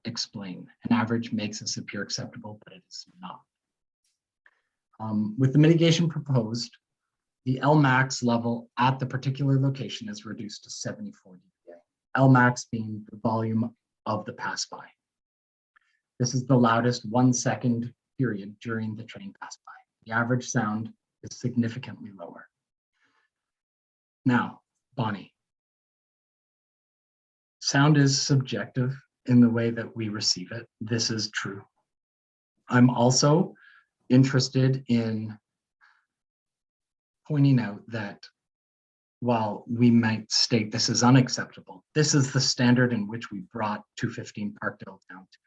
explain? An average makes this appear acceptable, but it is not. With the mitigation proposed, the Lmax level at the particular location is reduced to 74 dBA. Lmax being the volume of the pass-by. This is the loudest 1 second period during the train pass-by. The average sound is significantly lower. Now, Bonnie, sound is subjective in the way that we receive it. This is true. I'm also interested in pointing out that while we might state this is unacceptable, this is the standard in which we brought 215 Parkdale down to.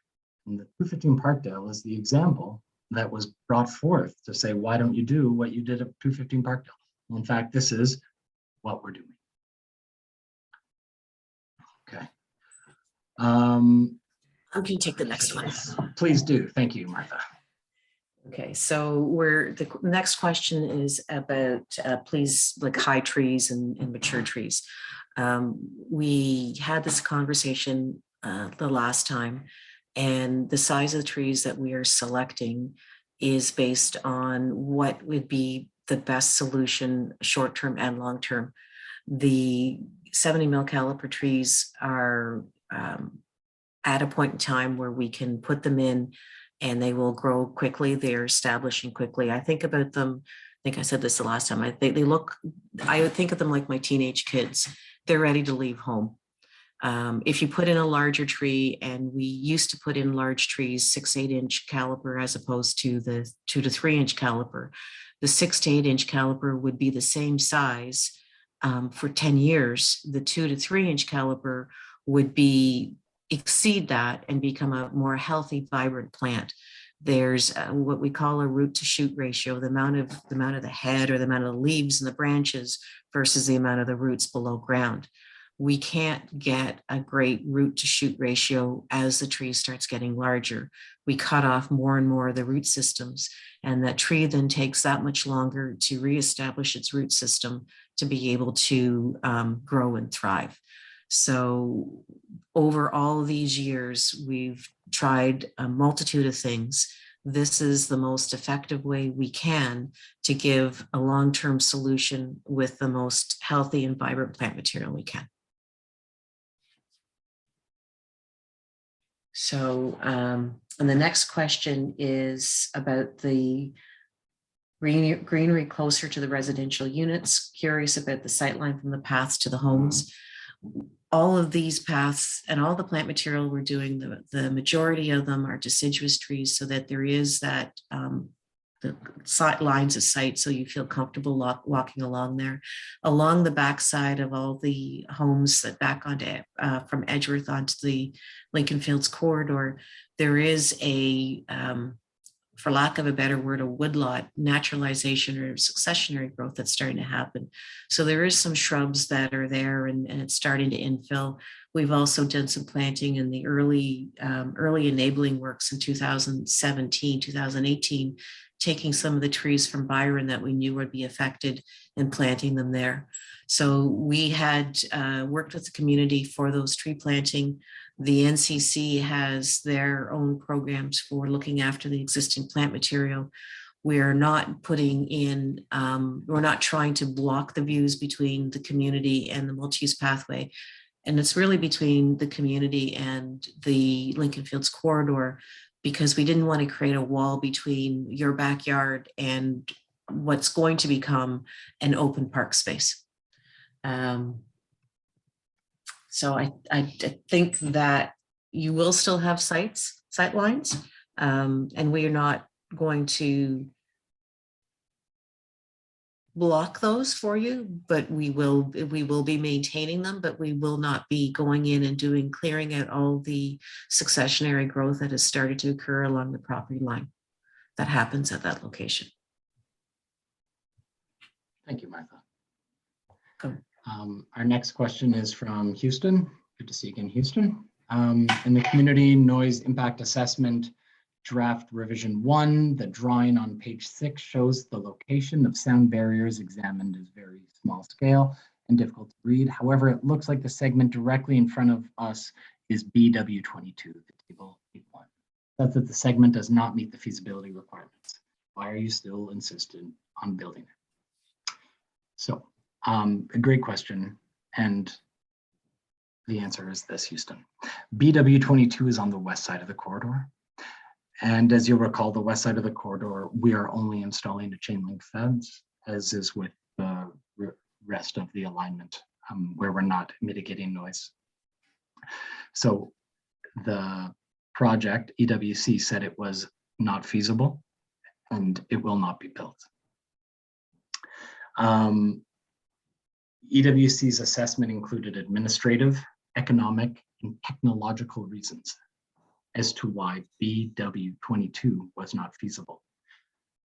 And the 215 Parkdale is the example that was brought forth to say, why don't you do what you did at 215 Parkdale? Well, in fact, this is what we're doing. Okay. I'm going to take the next one. Please do. Thank you, Martha. Okay, so the next question is about please, like high trees and mature trees. We had this conversation the last time, and the size of the trees that we are selecting is based on what would be the best solution, short-term and long-term. The 70 mil caliper trees are at a point in time where we can put them in and they will grow quickly. They're establishing quickly. I think about them, I think I said this the last time, I would think of them like my teenage kids. They're ready to leave home. If you put in a larger tree, and we used to put in large trees, 6-8 inch caliper, as opposed to the 2 to 3 inch caliper, the 6 to 8 inch caliper would be the same size for 10 years. The 2 to 3 inch caliper would exceed that and become a more healthy, vibrant plant. There's what we call a root to shoot ratio, the amount of the head or the amount of the leaves and the branches versus the amount of the roots below ground. We can't get a great root to shoot ratio as the tree starts getting larger. We cut off more and more of the root systems, and that tree then takes that much longer to reestablish its root system to be able to grow and thrive. So over all these years, we've tried a multitude of things. This is the most effective way we can to give a long-term solution with the most healthy and vibrant plant material we can. So, and the next question is about the greenery closer to the residential units. Curious about the sightline from the paths to the homes. All of these paths and all the plant material we're doing, the majority of them are deciduous trees, so that there is that the lines of sight, so you feel comfortable walking along there. Along the backside of all the homes that back onto from Edgeworth onto the Lincoln Fields corridor, there is a, for lack of a better word, a woodlot naturalization or successionary growth that's starting to happen. So there is some shrubs that are there, and it's starting to infill. We've also done some planting in the early enabling works in 2017, 2018, taking some of the trees from Byron that we knew would be affected and planting them there. So we had worked with the community for those tree planting. The NCC has their own programs for looking after the existing plant material. We're not putting in, we're not trying to block the views between the community and the multi-use pathway. And it's really between the community and the Lincoln Fields corridor, because we didn't want to create a wall between your backyard and what's going to become an open park space. So I think that you will still have sight lines, and we are not going to block those for you, but we will be maintaining them, but we will not be going in and clearing out all the successionary growth that has started to occur along the property line that happens at that location. Thank you, Martha. Go. Our next question is from Houston. Good to see you again, Houston. In the community noise impact assessment draft revision 1, the drawing on page 6 shows the location of sound barriers examined as very small scale and difficult to read. However, it looks like the segment directly in front of us is BW22, the table 8.1. That's that the segment does not meet the feasibility requirements. Why are you still insistent on building it? So, a great question, and the answer is this, Houston. BW22 is on the west side of the corridor. And as you'll recall, the west side of the corridor, we are only installing a chain link fence, as is with the rest of the alignment, where we're not mitigating noise. So the project, EWC, said it was not feasible and it will not be built. EWC's assessment included administrative, economic, and technological reasons as to why BW22 was not feasible.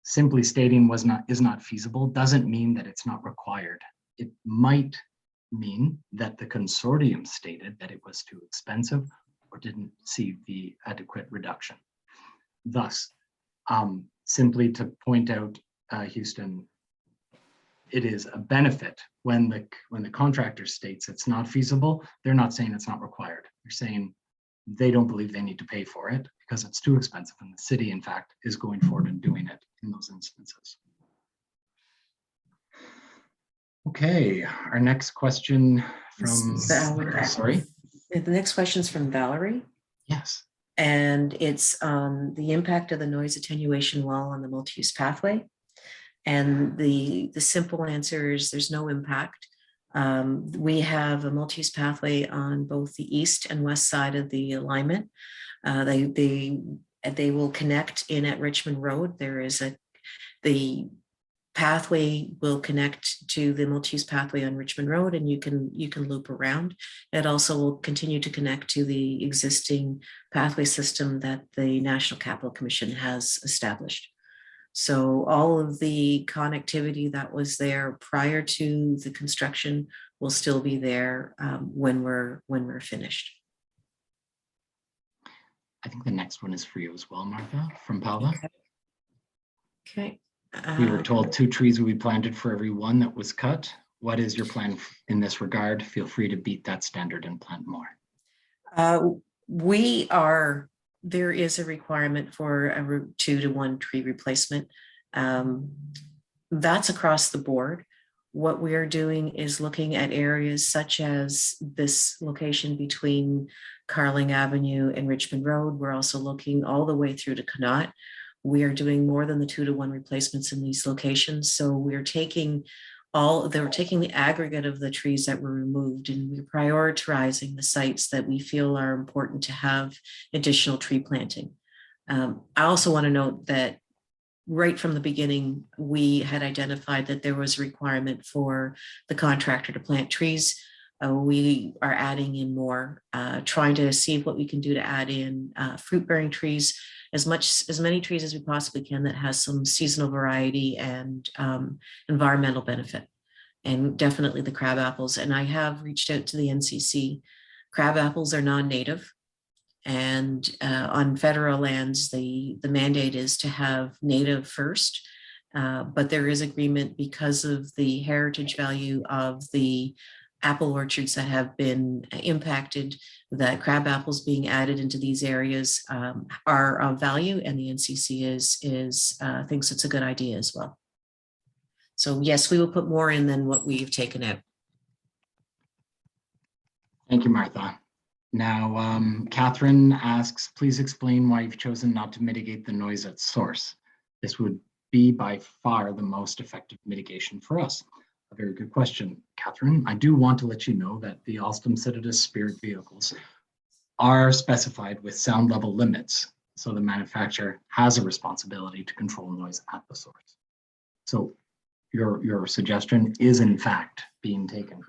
Simply stating is not feasible doesn't mean that it's not required. It might mean that the consortium stated that it was too expensive or didn't see the adequate reduction. Thus, simply to point out, Houston, it is a benefit when the contractor states it's not feasible. They're not saying it's not required. They're saying they don't believe they need to pay for it because it's too expensive, and the city, in fact, is going forward and doing it in those instances. Okay, our next question from, sorry. The next question is from Valerie. Yes. And it's the impact of the noise attenuation wall on the multi-use pathway. And the simple answer is there's no impact. We have a multi-use pathway on both the east and west side of the alignment. They will connect in at Richmond Road. The pathway will connect to the multi-use pathway on Richmond Road, and you can loop around. It also will continue to connect to the existing pathway system that the National Capital Commission has established. So all of the connectivity that was there prior to the construction will still be there when we're finished. I think the next one is for you as well, Martha, from Paula. Okay. We were told 2 trees will be planted for every 1 that was cut. What is your plan in this regard? Feel free to beat that standard and plant more. There is a requirement for a 2-to-1 tree replacement. That's across the board. What we are doing is looking at areas such as this location between Carling Avenue and Richmond Road. We're also looking all the way through to Kavanagh. We are doing more than the 2-to-1 replacements in these locations. So we're taking the aggregate of the trees that were removed, and we're prioritizing the sites that we feel are important to have additional tree planting. I also want to note that right from the beginning, we had identified that there was a requirement for the contractor to plant trees. We are adding in more, trying to see what we can do to add in fruit-bearing trees, as many trees as we possibly can that has some seasonal variety and environmental benefit, and definitely the crab apples. And I have reached out to the NCC. Crab apples are non-native, and on federal lands, the mandate is to have native first, but there is agreement because of the heritage value of the apple orchards that have been impacted, that crab apples being added into these areas are of value, and the NCC thinks it's a good idea as well. So yes, we will put more in than what we've taken out. Thank you, Martha. Now, Catherine asks, please explain why you've chosen not to mitigate the noise at source. This would be by far the most effective mitigation for us. A very good question, Catherine. I do want to let you know that the Alstom Citadis Spirit vehicles are specified with sound level limits, so the manufacturer has a responsibility to control noise at the source. So your suggestion is in fact being taken.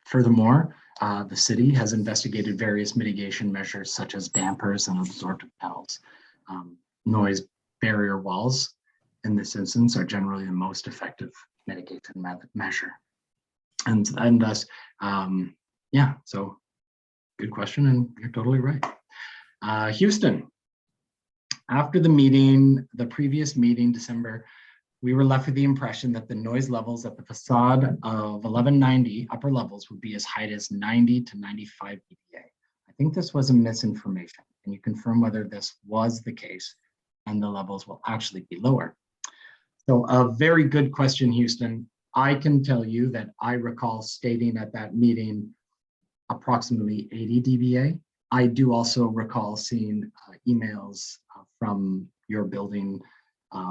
Furthermore, the city has investigated various mitigation measures such as dampers and absorptive panels. Noise barrier walls in this instance are generally the most effective mitigation measure. And thus, yeah, so good question, and you're totally right. Houston, after the meeting, the previous meeting, December, we were left with the impression that the noise levels at the facade of 1190 upper levels would be as high as 90 to 95 dBA. I think this was a misinformation. Can you confirm whether this was the case and the levels will actually be lower? So a very good question, Houston. I can tell you that I recall stating at that meeting approximately 80 dBA. I do also recall seeing emails from your building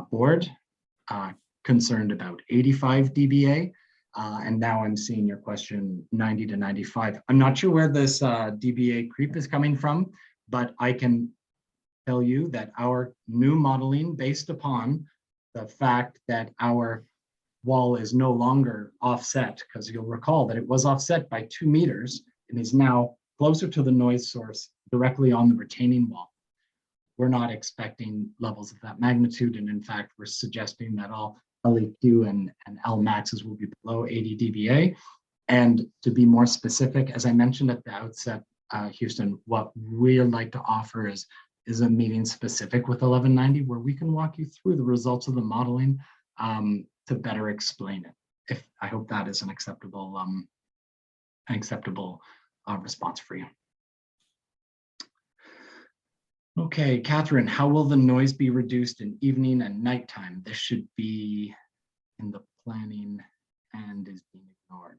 board concerned about 85 dBA. And now I'm seeing your question 90 to 95. I'm not sure where this dBA creep is coming from, but I can tell you that our new modeling, based upon the fact that our wall is no longer offset, because you'll recall that it was offset by 2 meters and is now closer to the noise source directly on the retaining wall. We're not expecting levels of that magnitude. And in fact, we're suggesting that all LEQ and Lmaxes will be below 80 dBA. And to be more specific, as I mentioned at the outset, Houston, what we'd like to offer is a meeting specific with 1190 where we can walk you through the results of the modeling to better explain it. I hope that is an acceptable response for you. Okay, Catherine, how will the noise be reduced in evening and nighttime? This should be in the planning and is being ignored.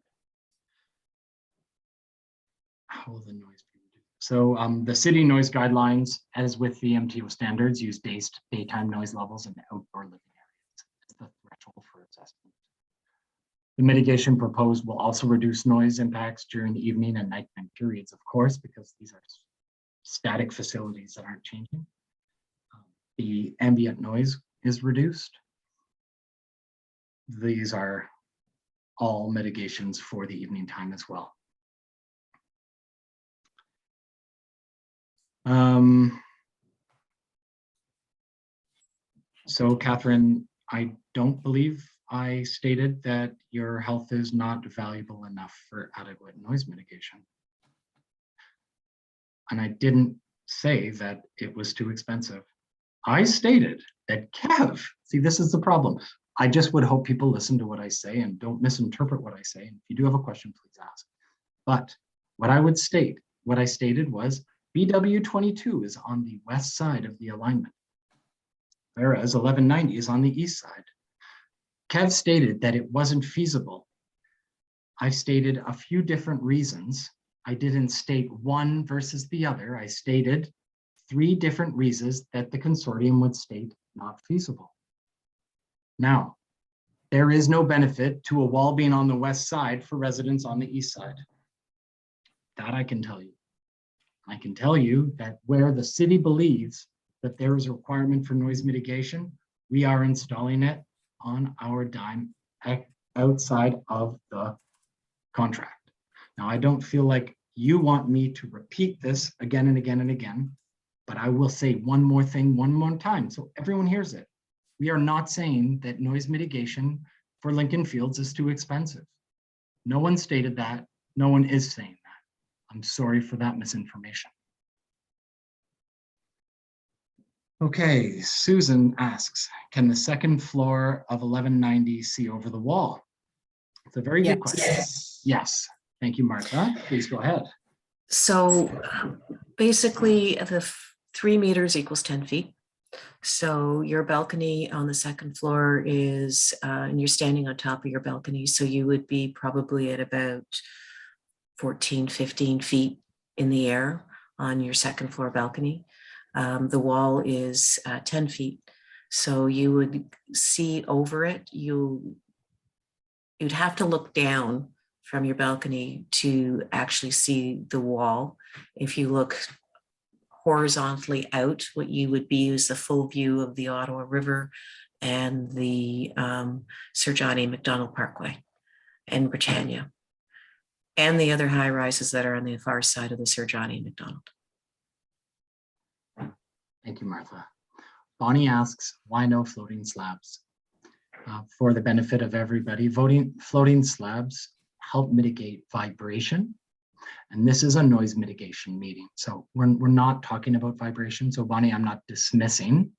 How will the noise be reduced? So the city noise guidelines, as with the MTO standards, use daytime noise levels in outdoor living areas as the threshold for assessment. The mitigation proposed will also reduce noise impacts during the evening and nighttime periods, of course, because these are static facilities that aren't changing. The ambient noise is reduced. These are all mitigations for the evening time as well. So Catherine, I don't believe I stated that your health is not valuable enough for adequate noise mitigation. And I didn't say that it was too expensive. I stated that Kev, see, this is the problem. I just would hope people listen to what I say and don't misinterpret what I say. And if you do have a question, please ask. But what I would state, what I stated was BW22 is on the west side of the alignment, whereas 1190 is on the east side. Kev stated that it wasn't feasible. I stated a few different reasons. I didn't state one versus the other. I stated 3 different reasons that the consortium would state not feasible. Now, there is no benefit to a wall being on the west side for residents on the east side. That I can tell you. I can tell you that where the city believes that there is a requirement for noise mitigation, we are installing it on our dime outside of the contract. Now, I don't feel like you want me to repeat this again and again and again, but I will say one more thing one more time so everyone hears it. We are not saying that noise mitigation for Lincoln Fields is too expensive. No one stated that. No one is saying that. I'm sorry for that misinformation. Okay, Susan asks, can the second floor of 1190 see over the wall? It's a very good question. Yes. Thank you, Martha. Please go ahead. So basically the 3 meters equals 10 feet. So your balcony on the second floor is, and you're standing on top of your balcony. So you would be probably at about 14, 15 feet in the air on your second floor balcony. The wall is 10 feet. So you would see over it. You'd have to look down from your balcony to actually see the wall. If you look horizontally out, what you would be is the full view of the Ottawa River and the Sir John A. Macdonald Parkway and Britannia, and the other high rises that are on the far side of the Sir John A. Macdonald. Thank you, Martha. Bonnie asks, why no floating slabs? For the benefit of everybody, floating slabs help mitigate vibration. And this is a noise mitigation meeting. So we're not talking about vibration. So Bonnie, I'm not dismissing.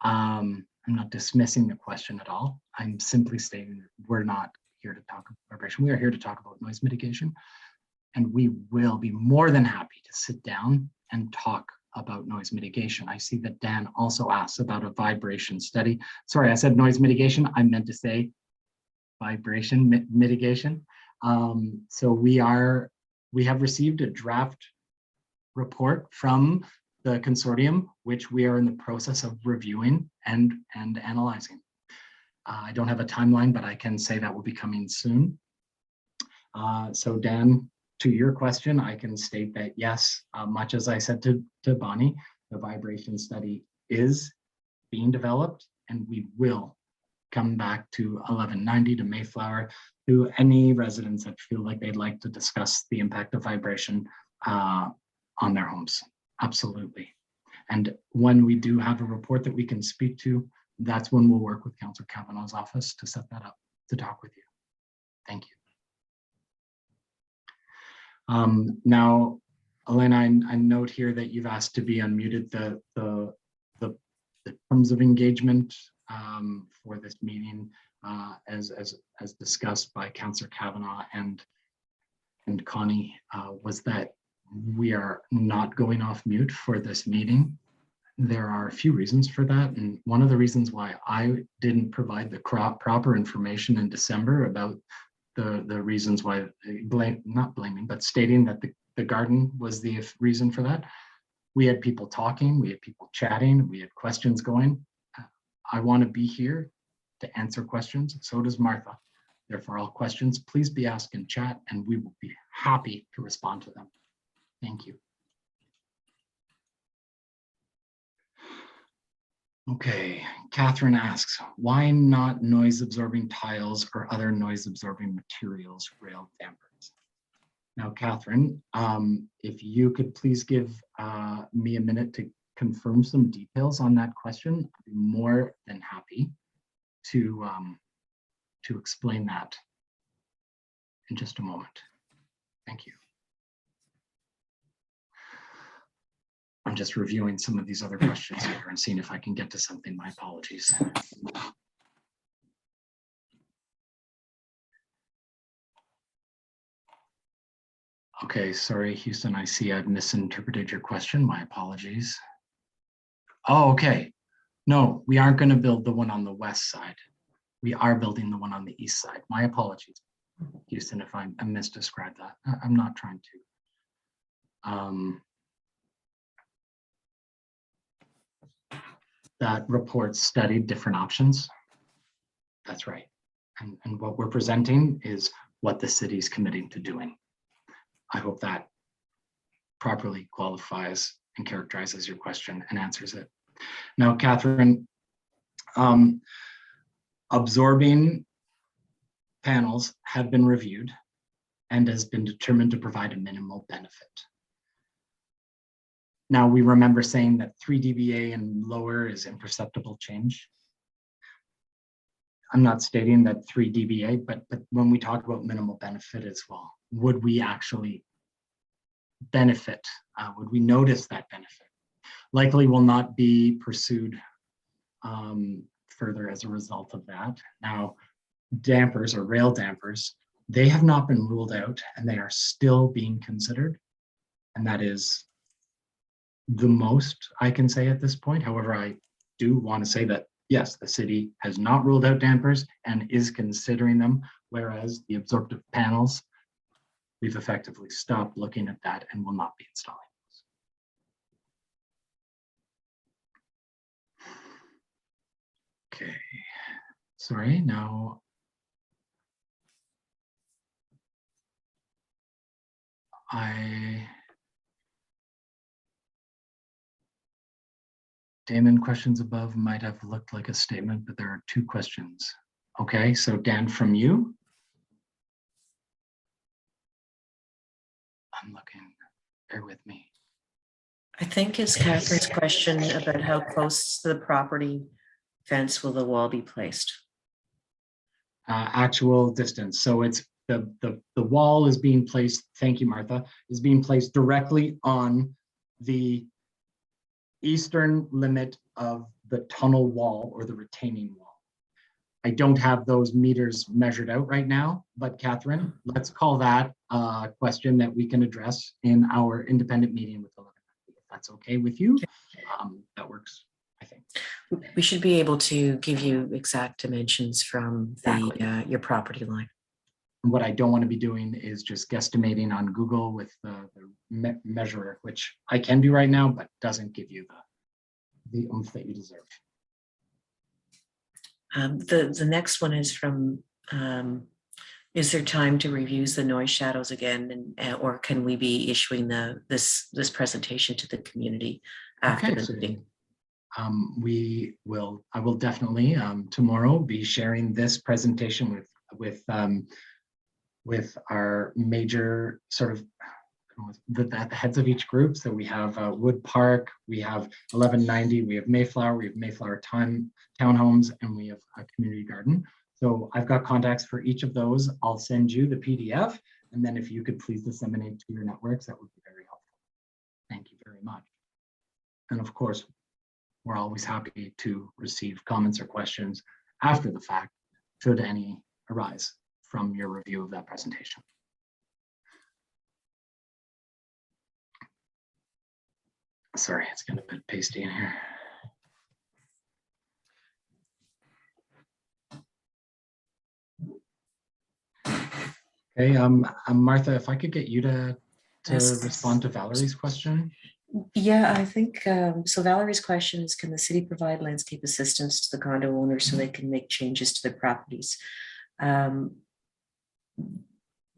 I'm not dismissing the question at all. I'm simply stating that we're not here to talk about vibration. We are here to talk about noise mitigation. And we will be more than happy to sit down and talk about noise mitigation. I see that Dan also asks about a vibration study. Sorry, I said noise mitigation. I meant to say vibration mitigation. So we have received a draft report from the consortium, which we are in the process of reviewing and analyzing. I don't have a timeline, but I can say that will be coming soon. So Dan, to your question, I can state that yes, much as I said to Bonnie, the vibration study is being developed, and we will come back to 1190 to Mayflower, to any residents that feel like they'd like to discuss the impact of vibration on their homes. Absolutely. And when we do have a report that we can speak to, that's when we'll work with Councillor Kavanagh's office to set that up to talk with you. Thank you. Now, Elena, I note here that you've asked to be unmuted. The terms of engagement for this meeting, as discussed by Councillor Kavanagh and Connie, was that we are not going off mute for this meeting. There are a few reasons for that, and one of the reasons why I didn't provide the proper information in December about the reasons why, not blaming, but stating that the garden was the reason for that. We had people talking, we had people chatting, we had questions going. I want to be here to answer questions. So does Martha. Therefore, all questions, please be asked in chat and we will be happy to respond to them. Thank you. Okay, Catherine asks, why not noise absorbing tiles or other noise absorbing materials, rail dampers? Now, Catherine, if you could please give me a minute to confirm some details on that question, I'd be more than happy to explain that in just a moment. Thank you. I'm just reviewing some of these other questions here and seeing if I can get to something. My apologies. Okay, sorry, Houston, I see I've misinterpreted your question. My apologies. Oh, okay. No, we aren't going to build the one on the west side. We are building the one on the east side. My apologies, Houston, if I misdescribed that. I'm not trying to. That report studied different options. That's right. And what we're presenting is what the city's committing to doing. I hope that properly qualifies and characterizes your question and answers it. Now, Catherine, absorbing panels have been reviewed and has been determined to provide a minimal benefit. Now, we remember saying that 3 dBA and lower is imperceptible change. I'm not stating that 3 dBA, but when we talk about minimal benefit as well, would we actually benefit? Would we notice that benefit? Likely will not be pursued further as a result of that. Now, dampers or rail dampers, they have not been ruled out and they are still being considered. And that is the most I can say at this point. However, I do want to say that, yes, the city has not ruled out dampers and is considering them, whereas the absorptive panels, we've effectively stopped looking at that and will not be installing those. Okay, sorry, now Damon, questions above might have looked like a statement, but there are 2 questions. Okay, so Dan, from you. I'm looking, bear with me. I think it's Catherine's question about how close to the property fence will the wall be placed? Actual distance. So it's the wall is being placed, thank you, Martha, is being placed directly on the eastern limit of the tunnel wall or the retaining wall. I don't have those meters measured out right now, but Catherine, let's call that a question that we can address in our independent meeting with 11. If that's okay with you, that works, I think. We should be able to give you exact dimensions from the your property line. And what I don't want to be doing is just guesstimating on Google with the measurer, which I can do right now, but doesn't give you the oomph that you deserve. The next one is from, is there time to review the noise shadows again, and or can we be issuing this presentation to the community after the meeting? I will definitely tomorrow be sharing this presentation with our major sort of the heads of each group. So we have Wood Park, we have 1190, we have Mayflower townhomes, and we have a community garden. So I've got contacts for each of those. I'll send you the PDF, and then if you could please disseminate to your networks, that would be very helpful. Thank you very much. And of course, we're always happy to receive comments or questions after the fact, should any arise from your review of that presentation. Sorry, it's getting a bit pasty in here. Okay, Martha, if I could get you to to Yes. respond to Valerie's question? Yeah, I think, so Valerie's question is, can the city provide landscape assistance to the condo owners so they can make changes to their properties?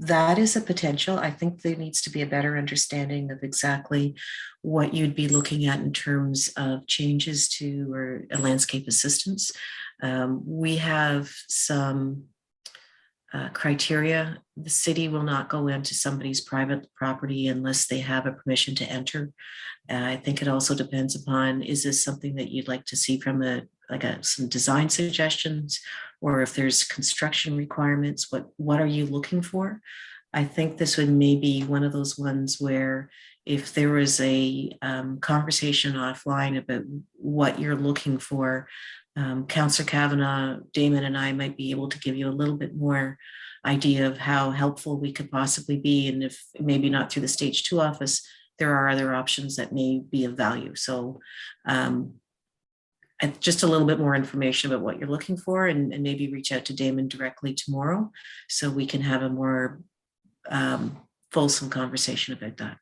That is a potential. I think there needs to be a better understanding of exactly what you'd be looking at in terms of changes to or a landscape assistance. We have some criteria. The city will not go into somebody's private property unless they have a permission to enter. I think it also depends upon, is this something that you'd like to see from some design suggestions, or if there's construction requirements, what are you looking for? I think this would maybe one of those ones where if there was a conversation offline about what you're looking for, Councillor Kavanagh, Damon and I might be able to give you a little bit more idea of how helpful we could possibly be. And if maybe not through the stage 2 office, there are other options that may be of value. So just a little bit more information about what you're looking for, and maybe reach out to Damon directly tomorrow so we can have a more fulsome conversation about that.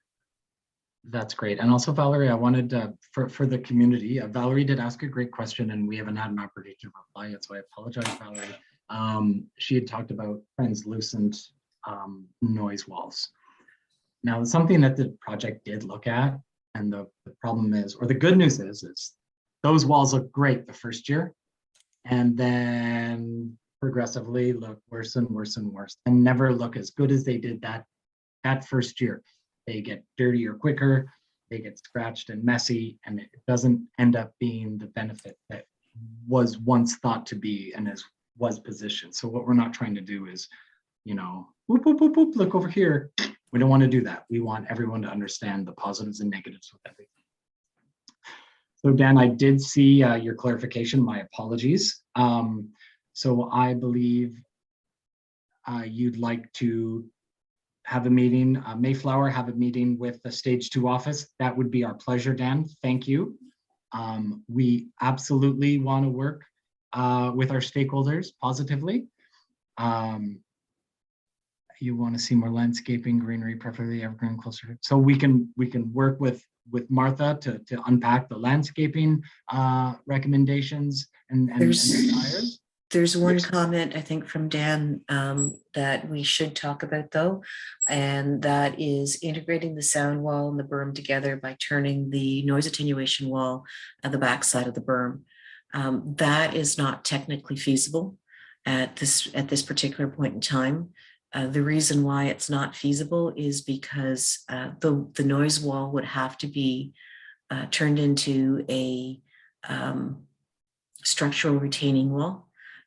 That's great. And also, Valerie, I wanted for the community, Valerie did ask a great question and we haven't had an opportunity to reply yet, so I apologize, Valerie. She had talked about translucent noise walls. Now, something that the project did look at, and the problem is, or the good news is those walls look great the first year, and then progressively look worse and worse and worse, and never look as good as they did that first year. They get dirtier quicker, they get scratched and messy, and it doesn't end up being the benefit that was once thought to be and was positioned. So what we're not trying to do is, boop, boop, boop, boop, look over here. We don't want to do that. We want everyone to understand the positives and negatives with everything. So Dan, I did see your clarification. My apologies. So I believe you'd like to have a meeting, Mayflower, have a meeting with the stage 2 office. That would be our pleasure, Dan. Thank you. We absolutely want to work with our stakeholders positively. You want to see more landscaping, greenery, preferably evergreen, closer. So we can work with Martha to unpack the landscaping recommendations and desires. There's one comment, I think, from Dan that we should talk about, though, and that is integrating the sound wall and the berm together by turning the noise attenuation wall at the back side of the berm. That is not technically feasible at this particular point in time. The reason why it's not feasible is because the noise wall would have to be turned into a structural retaining wall,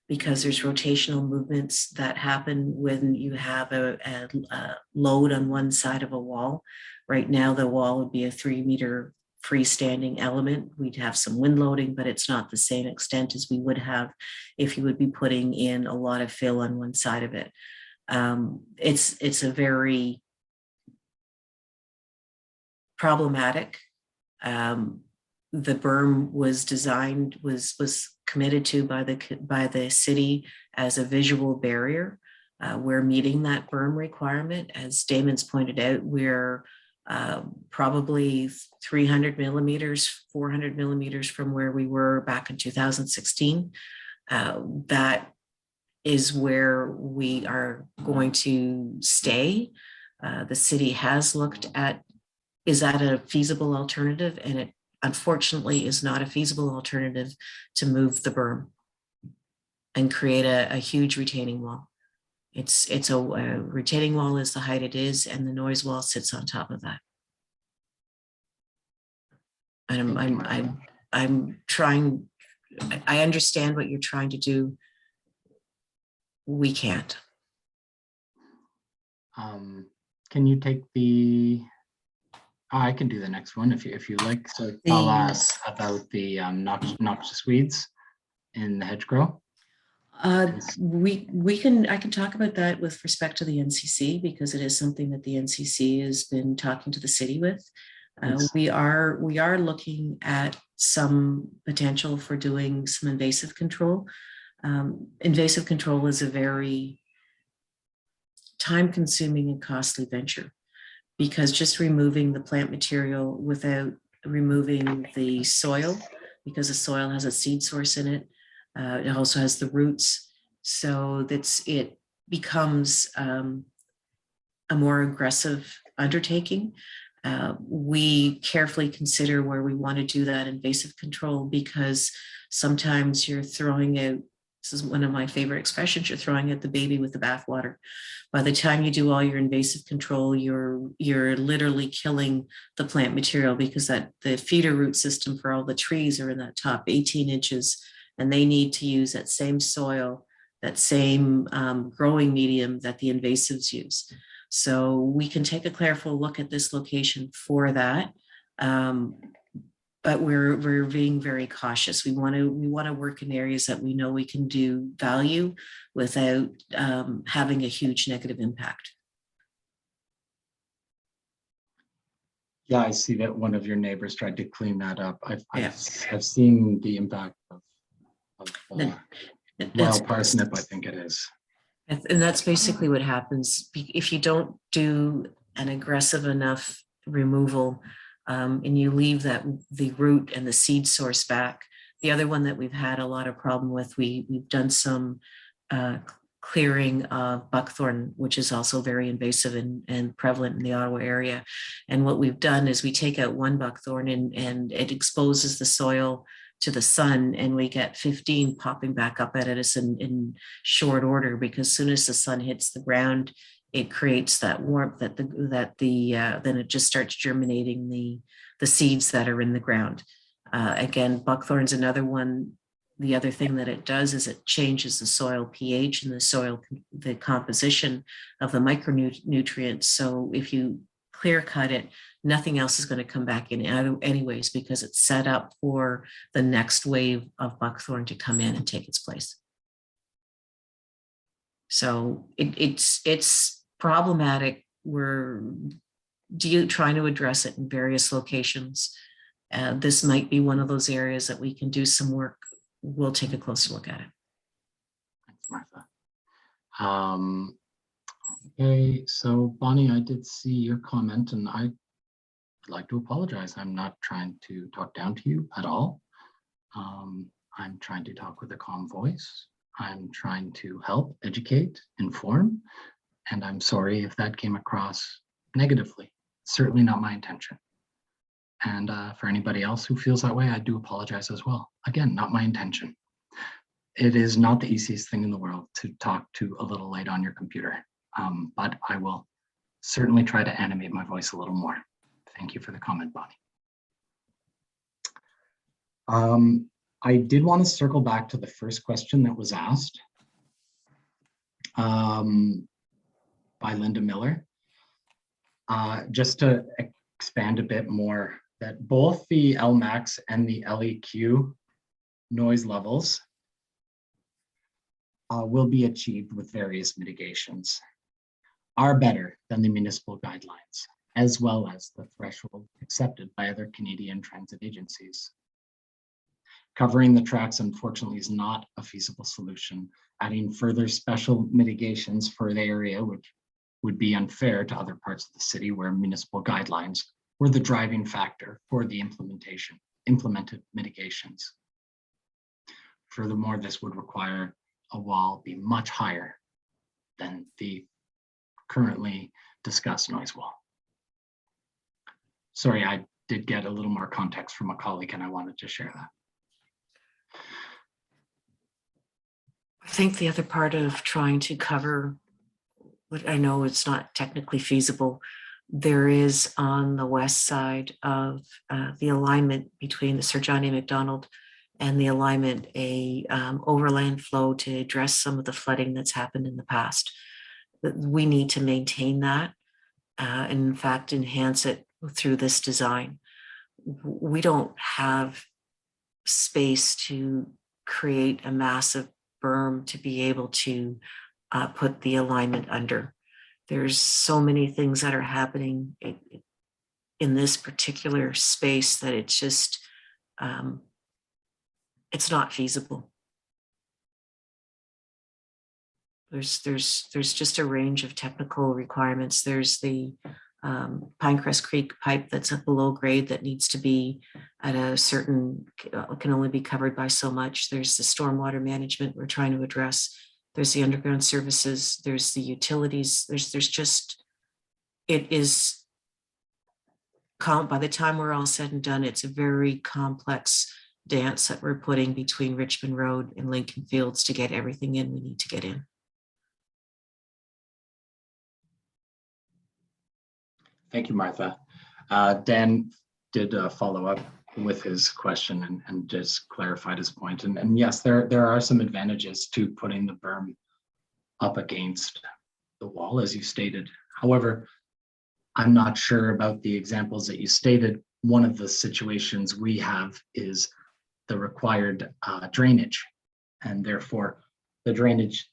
because there's rotational movements that happen when you have a load on one side of a wall. Right now, the wall would be a 3-meter freestanding element. We'd have some wind loading, but it's not the same extent as we would have if you would be putting in a lot of fill on one side of it. It's a very problematic. The berm was designed, was committed to by the city as a visual barrier. We're meeting that berm requirement. As Damon's pointed out, we're probably 300 millimeters, 400 millimeters from where we were back in 2016. That is where we are going to stay. The city has looked at, is that a feasible alternative? And it unfortunately is not a feasible alternative to move the berm and create a huge retaining wall. It's a retaining wall is the height it is, and the noise wall sits on top of that. And I'm trying, I understand what you're trying to do. We can't. Can you take the, I can do the next one if you like. So I'll ask about the noxious weeds in the hedgerow. I can talk about that with respect to the NCC, because it is something that the NCC has been talking to the city with. We are looking at some potential for doing some invasive control. Invasive control is a very time-consuming and costly venture. because just removing the plant material without removing the soil, because the soil has a seed source in it, it also has the roots. So it becomes a more aggressive undertaking. We carefully consider where we want to do that invasive control, because sometimes you're throwing out, this is one of my favorite expressions, you're throwing out the baby with the bathwater. By the time you do all your invasive control, you're literally killing the plant material, because that the feeder root system for all the trees are in that top 18 inches, and they need to use that same soil, that same growing medium that the invasives use. So we can take a careful look at this location for that. But we're being very cautious. We want to work in areas that we know we can do value without having a huge negative impact. Yeah, I see that one of your neighbors tried to clean that up. I've seen the impact of wild parsnip, I think it is. And that's basically what happens if you don't do an aggressive enough removal, and you leave the root and the seed source back. The other one that we've had a lot of problem with, we've done some clearing of buckthorn, which is also very invasive and prevalent in the Ottawa area. And what we've done is we take out one buckthorn and it exposes the soil to the sun, and we get 15 popping back up at us in short order, because as soon as the sun hits the ground, it creates that warmth then it just starts germinating the seeds that are in the ground. Again, buckthorn's another one. The other thing that it does is it changes the soil pH and the composition of the micronutrients. So if you clear cut it, nothing else is going to come back in anyways, because it's set up for the next wave of buckthorn to come in and take its place. So it's problematic. We're trying to address it in various locations. This might be one of those areas that we can do some work. We'll take a closer look at it. Thanks, Martha. Okay, so Bonnie, I did see your comment, and I'd like to apologize. I'm not trying to talk down to you at all. I'm trying to talk with a calm voice. I'm trying to help, educate, inform, and I'm sorry if that came across negatively. Certainly not my intention. And for anybody else who feels that way, I do apologize as well. Again, not my intention. It is not the easiest thing in the world to talk to a little light on your computer, but I will certainly try to animate my voice a little more. Thank you for the comment, Bonnie. I did want to circle back to the first question that was asked by Linda Miller. Just to expand a bit more, that both the LMAX and the LEQ noise levels will be achieved with various mitigations, are better than the municipal guidelines, as well as the threshold accepted by other Canadian transit agencies. Covering the tracks, unfortunately, is not a feasible solution. Adding further special mitigations for the area would be unfair to other parts of the city where municipal guidelines were the driving factor for the implemented mitigations. Furthermore, this would require a wall be much higher than the currently discussed noise wall. Sorry, I did get a little more context from a colleague and I wanted to share that. I think the other part of trying to cover what I know it's not technically feasible, there is on the west side of the alignment between the Sir John A. Macdonald and the alignment, a overland flow to address some of the flooding that's happened in the past. We need to maintain that and in fact enhance it through this design. We don't have space to create a massive berm to be able to put the alignment under. There's so many things that are happening in this particular space that it's just, it's not feasible. There's just a range of technical requirements. There's the Pinecrest Creek pipe that's at below grade that needs to be at a certain, can only be covered by so much. There's the stormwater management we're trying to address. There's the underground services, there's the utilities, there's just, it is, by the time we're all said and done, it's a very complex dance that we're putting between Richmond Road and Lincoln Fields to get everything in we need to get in. Thank you, Martha. Dan did follow up with his question and just clarified his point. And yes, there are some advantages to putting the berm up against the wall, as you stated. However, I'm not sure about the examples that you stated. One of the situations we have is the required drainage, and therefore the drainage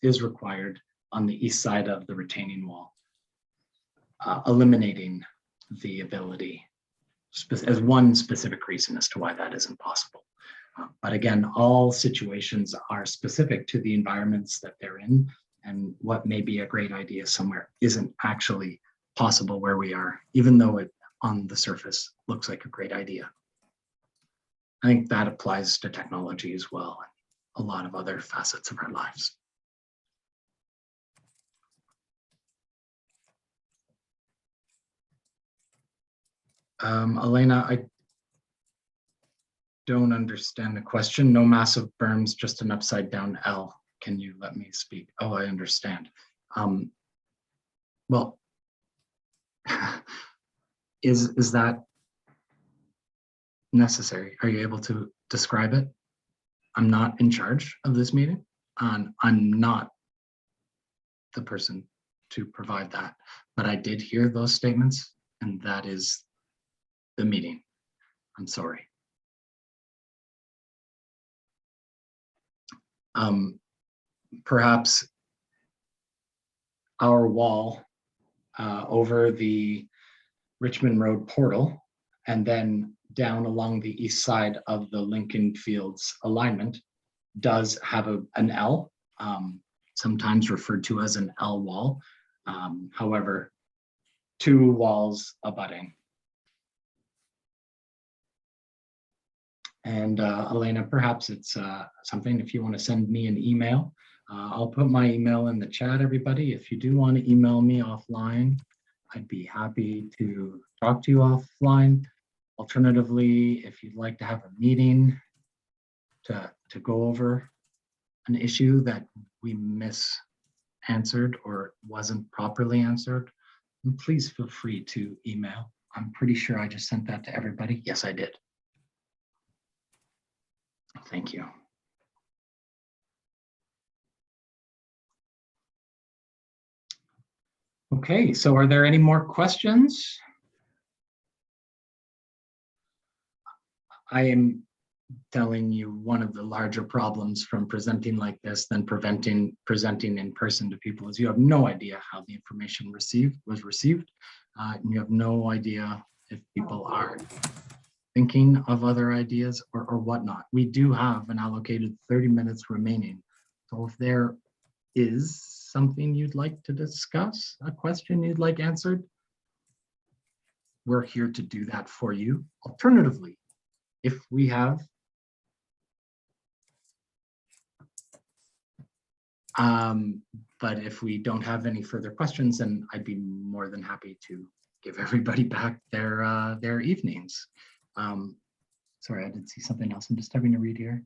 is required on the east side of the retaining wall, eliminating the ability as one specific reason as to why that isn't possible. But again, all situations are specific to the environments that they're in, and what may be a great idea somewhere isn't actually possible where we are, even though it on the surface looks like a great idea. I think that applies to technology as well, and a lot of other facets of our lives. Elena, I don't understand the question. No massive berms, just an upside down L. Can you let me speak? Oh, I understand. Well, is that necessary? Are you able to describe it? I'm not in charge of this meeting, and I'm not the person to provide that, but I did hear those statements, and that is the meeting. I'm sorry. Perhaps our wall over the Richmond Road portal and then down along the east side of the Lincoln Fields alignment does have an L, sometimes referred to as an L wall. However, two walls abutting. And Elena, perhaps it's something, if you want to send me an email, I'll put my email in the chat, everybody. If you do want to email me offline, I'd be happy to talk to you offline. Alternatively, if you'd like to have a meeting to go over an issue that we misanswered or wasn't properly answered, then please feel free to email. I'm pretty sure I just sent that to everybody. Yes, I did. Thank you. Okay, so are there any more questions? I am telling you one of the larger problems from presenting like this than presenting in person to people is you have no idea how the information was received. And you have no idea if people are thinking of other ideas or whatnot. We do have an allocated 30 minutes remaining. So if there is something you'd like to discuss, a question you'd like answered, we're here to do that for you. Alternatively, if we have but if we don't have any further questions, then I'd be more than happy to give everybody back their evenings. Sorry, I did see something else. I'm just having to read here.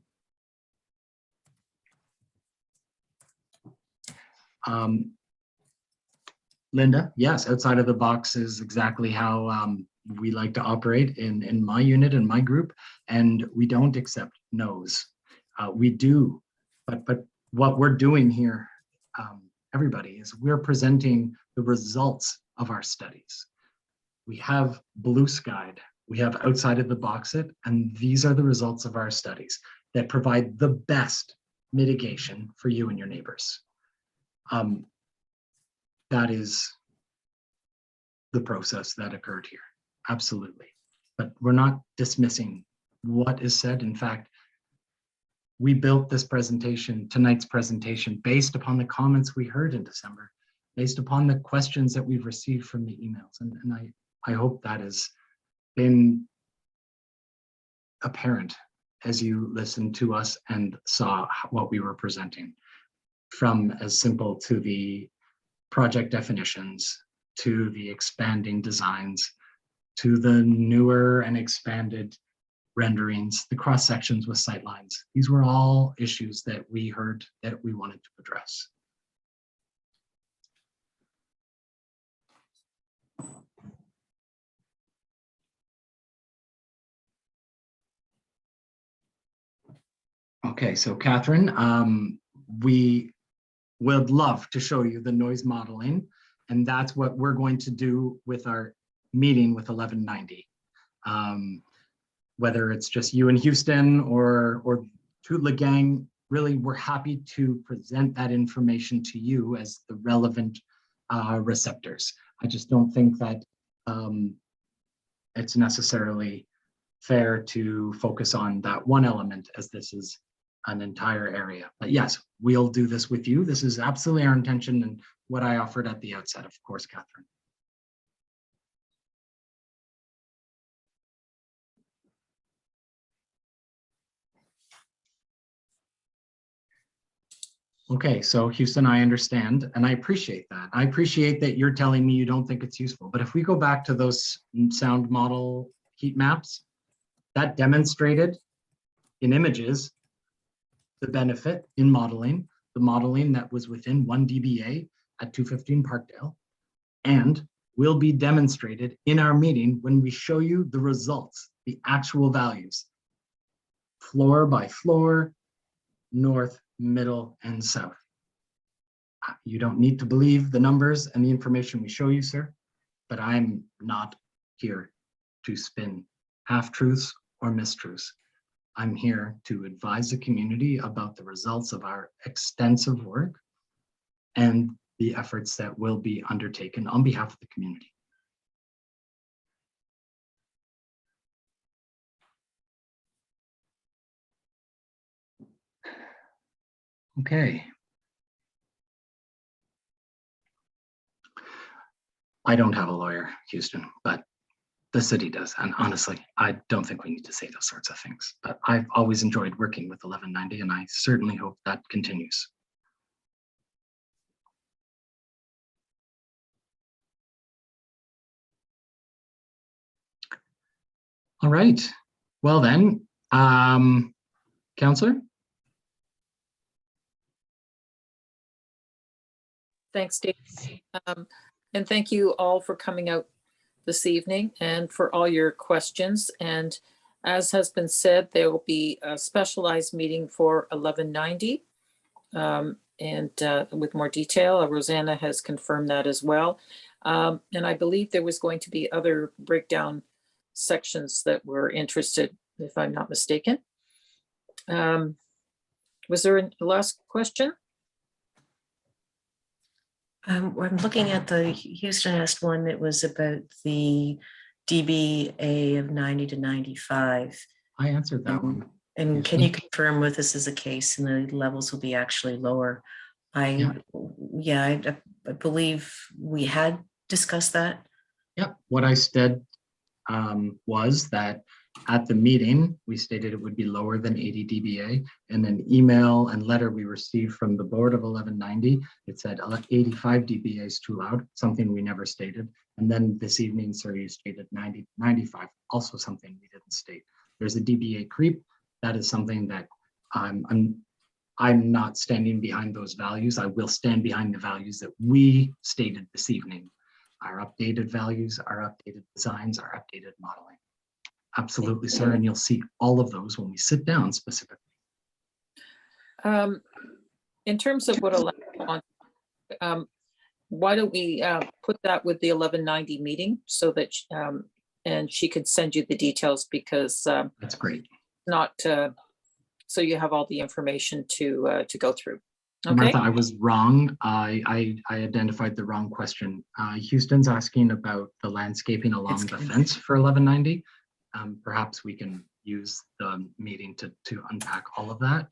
Linda, yes, outside of the box is exactly how we like to operate in my unit and my group, and we don't accept no's. We do, but what we're doing here, everybody, is we're presenting the results of our studies. We have blue skied, we have outside of the box it, and these are the results of our studies that provide the best mitigation for you and your neighbors. That is the process that occurred here, absolutely. But we're not dismissing what is said. In fact, we built this presentation, tonight's presentation, based upon the comments we heard in December. based upon the questions that we've received from the emails. And I hope that has been apparent as you listened to us and saw what we were presenting, from as simple to the project definitions, to the expanding designs, to the newer and expanded renderings, the cross sections with sightlines. These were all issues that we heard that we wanted to address. Okay, so Catherine, we would love to show you the noise modeling, and that's what we're going to do with our meeting with 1190. Whether it's just you and Houston or Tootla Gang, really, we're happy to present that information to you as the relevant receptors. I just don't think that it's necessarily fair to focus on that one element, as this is an entire area. But yes, we'll do this with you. This is absolutely our intention and what I offered at the outset, of course, Catherine. Okay, so Houston, I understand, and I appreciate that. I appreciate that you're telling me you don't think it's useful. But if we go back to those sound model heat maps, that demonstrated in images the benefit in modeling, the modeling that was within 1 dBA at 215 Parkdale, and will be demonstrated in our meeting when we show you the results, the actual values, floor by floor, north, middle, and south. You don't need to believe the numbers and the information we show you, sir, but I'm not here to spin half-truths or mistruths. I'm here to advise the community about the results of our extensive work and the efforts that will be undertaken on behalf of the community. Okay. I don't have a lawyer, Houston, but the city does. And honestly, I don't think we need to say those sorts of things. But I've always enjoyed working with 1190, and I certainly hope that continues. All right. Well then, Councillor? Thanks, Dave. And thank you all for coming out this evening and for all your questions. And as has been said, there will be a specialized meeting for 1190 and with more detail. Rosanna has confirmed that as well. And I believe there was going to be other breakdown sections that were interested, if I'm not mistaken. Was there a last question? I'm looking at the Houston asked one that was about the DBA of 90 to 95. I answered that one. And can you confirm with this is the case and the levels will be actually lower? I believe we had discussed that. Yep. What I said was that at the meeting, we stated it would be lower than 80 dBA. And an email and letter we received from the board of 1190, it said 85 dBA is too loud, something we never stated. And then this evening, sir, you stated 90, 95, also something we didn't state. There's a dBA creep. That is something that I'm not standing behind those values. I will stand behind the values that we stated this evening. Our updated values, our updated designs, our updated modeling. Absolutely, sir. And you'll see all of those when we sit down specifically. In terms of what why don't we put that with the 1190 meeting so that and she could send you the details, because that's great. Not so you have all the information to go through. Okay. Martha, I was wrong. I identified the wrong question. Houston's asking about the landscaping along the fence for 1190. Perhaps we can use the meeting to unpack all of that.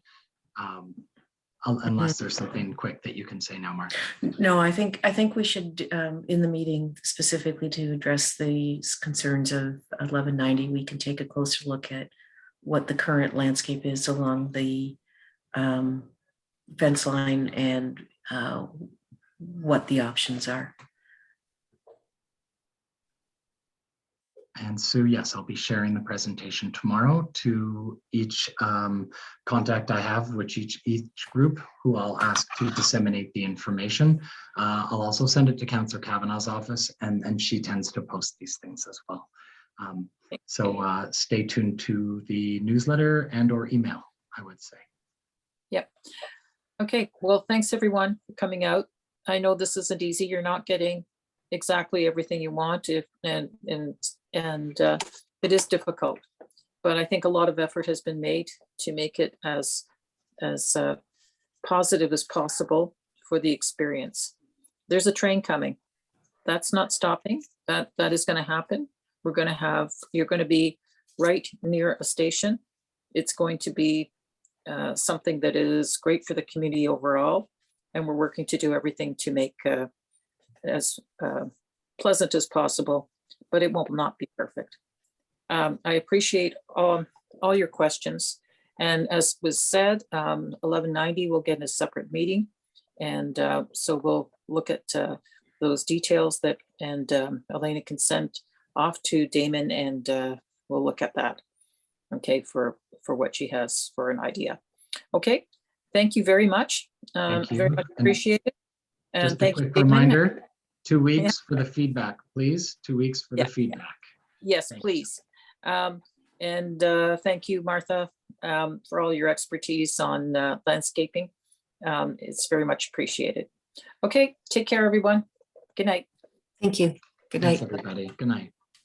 unless there's something quick that you can say now, Mark. No, I think we should, in the meeting specifically to address the concerns of 1190, we can take a closer look at what the current landscape is along the fence line and what the options are. And Sue, yes, I'll be sharing the presentation tomorrow to each contact I have, which each group who I'll ask to disseminate the information. I'll also send it to Councillor Kavanagh's office, and she tends to post these things as well. So stay tuned to the newsletter and or email, I would say. Yep. Okay, well, thanks everyone for coming out. I know this isn't easy. You're not getting exactly everything you want, and it is difficult, but I think a lot of effort has been made to make it as positive as possible for the experience. There's a train coming. That's not stopping. That is going to happen. You're going to be right near a station. It's going to be something that is great for the community overall, and we're working to do everything to make as pleasant as possible, but it will not be perfect. I appreciate all your questions. And as was said, 1190 will get in a separate meeting. And so we'll look at those details and Elena can send off to Damon, and we'll look at that, okay, for what she has for an idea. Okay, thank you very much. Thank you. Very much appreciate it. And just a thank quick you, reminder, 2 weeks for the feedback, please. 2 weeks for the feedback. Yes, Thanks. please. And thank you, Martha, for all your expertise on landscaping. It's very much appreciated. Okay, take care, everyone. Good night. Thank you. Good night. Thanks, everybody. Good night.